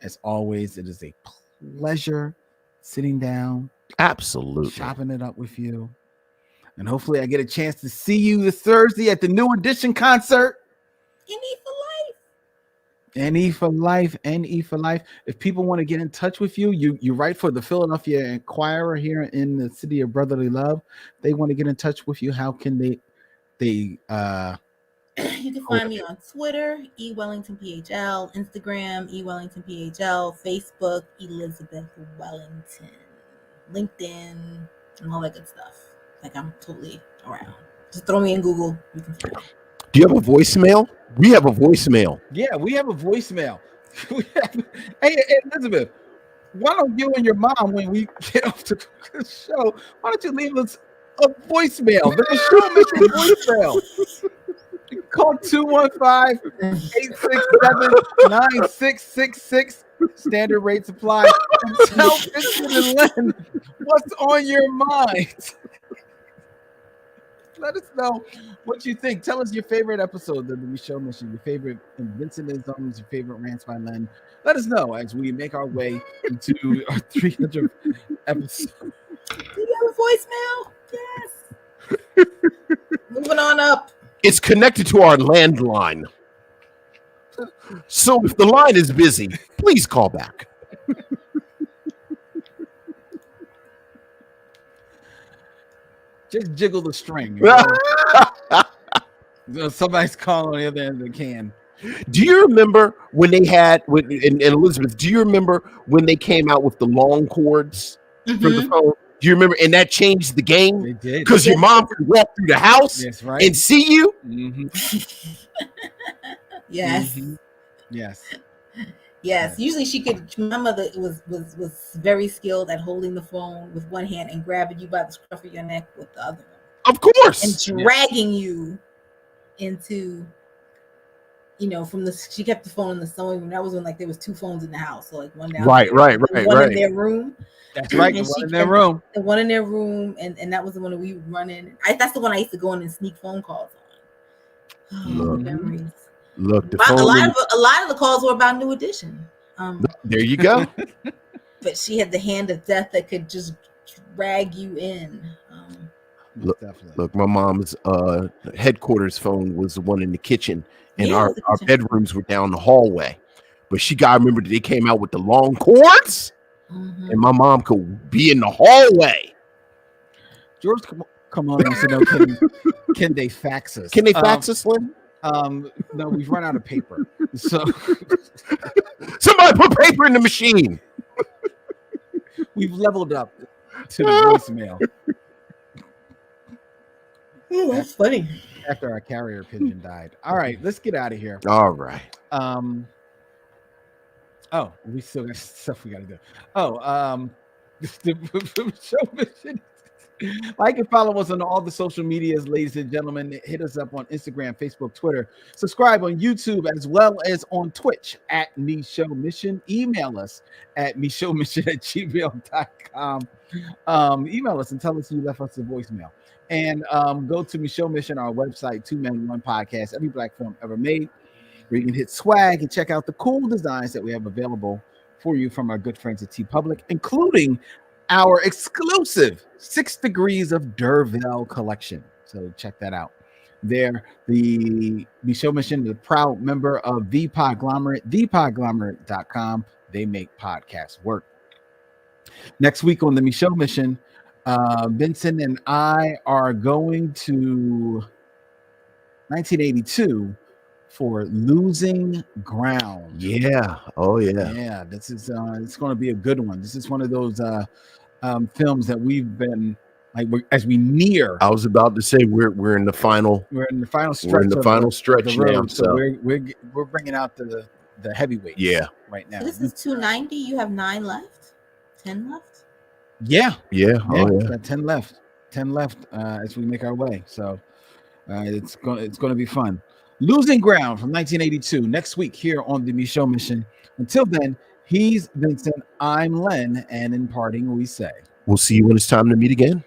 Speaker 1: As always, it is a pleasure sitting down,
Speaker 2: Absolutely,
Speaker 1: chopping it up with you. And hopefully I get a chance to see you this Thursday at the New Edition concert. NE for life. NE for life. If people want to get in touch with you, you write for the Philadelphia Inquirer here in the city of brotherly love. They want to get in touch with you. How can they
Speaker 3: you can find me on Twitter, eWellingtonPHL, Instagram, eWellingtonPHL, Facebook, Elizabeth Wellington, LinkedIn, and all that good stuff. Like, I'm totally around. Just throw me in Google. You can find me.
Speaker 2: Do you have a voicemail? We have a voicemail.
Speaker 1: Yeah, we have a voicemail. Hey, Elizabeth, why don't you and your mom, when we get off the show, why don't you leave us a voicemail? The Michelle Mission voicemail. You can call 215-867-9666. Standard rates apply. And tell Vincent and Len what's on your mind. Let us know what you think. Tell us your favorite episode of the Michelle Mission, your favorite Vincentisms, your favorite rants by Len. Let us know as we make our way into our 300th episode.
Speaker 3: Do you have a voicemail? Yes. Moving on up.
Speaker 2: It's connected to our landline. So if the line is busy, please call back.
Speaker 1: Just jiggle the string. Somebody's calling on the other end of the can.
Speaker 2: Do you remember when they had, and Elizabeth, do you remember when they came out with the long cords for the phone? Do you remember? And that changed the game?
Speaker 1: They did.
Speaker 2: Because your mom could walk through the house and see you?
Speaker 3: Yes.
Speaker 1: Yes.
Speaker 3: Yes. Usually she could, my mother was very skilled at holding the phone with one hand and grabbing you by the scruff of your neck with the other one.
Speaker 2: Of course.
Speaker 3: And dragging you into, she kept the phone in the sewing room. That was when there was two phones in the house. So one down
Speaker 2: right.
Speaker 3: One in their room.
Speaker 1: That's right. The one in their room.
Speaker 3: The one in their room. And that was the one that we would run in. That's the one I used to go in and sneak phone calls on.
Speaker 2: Look,
Speaker 3: memories.
Speaker 2: Look,
Speaker 3: a lot of the calls were about New Edition.
Speaker 2: There you go.
Speaker 3: But she had the hand of death that could just drag you in.
Speaker 2: Look, my mom's headquarters phone was the one in the kitchen, and our bedrooms were down the hallway. But I remember that they came out with the long cords, and my mom could be in the hallway.
Speaker 1: George, come on, wants to know, can they fax us?
Speaker 2: Can they fax us, Lynn?
Speaker 1: No, we've run out of paper. So
Speaker 2: somebody put paper in the machine.
Speaker 1: We've leveled up to the voicemail.
Speaker 3: Oh, that's funny.
Speaker 1: After our carrier pigeon died. All right, let's get out of here.
Speaker 2: All right.
Speaker 1: Oh, we still got stuff we got to do. The show mission. Like and follow us on all the social medias, ladies and gentlemen. Hit us up on Instagram, Facebook, Twitter. Subscribe on YouTube as well as on Twitch at Michelle Mission. Email us at michellmission@gmail.com. Email us and tell us you left us a voicemail. And go to Michelle Mission, our website, 2 Men 1 Podcast, every black film ever made, where you can hit swag and check out the cool designs that we have available for you from our good friends at TeePublic, including our exclusive 6 Degrees of Dervell collection. So check that out. There, the Michelle Mission is a proud member of The Podglomerate, thepodglomerate.com. They make podcasts work. Next week on the Michelle Mission, Vincent and I are going to 1982 for Losing Ground.
Speaker 2: Yeah. Oh, yeah.
Speaker 1: Yeah, this is it's going to be a good one. This is one of those films that we've been as we near.
Speaker 2: I was about to say we're in the final.
Speaker 1: We're in the final stretch.
Speaker 2: We're in the final stretch now.
Speaker 1: So we're bringing out the heavyweights.
Speaker 2: Yeah.
Speaker 1: Right now.
Speaker 3: So this is 290. You have 9 left. 10 left.
Speaker 1: Yeah.
Speaker 2: Yeah. Oh, yeah.
Speaker 1: Got 10 left. 10 left as we make our way. So it's gonna be fun. Losing Ground from 1982 next week here on the Michaud Mission. Until then, he's Vincent, I'm Len, and in parting we say
Speaker 2: we'll see you when it's time to meet again.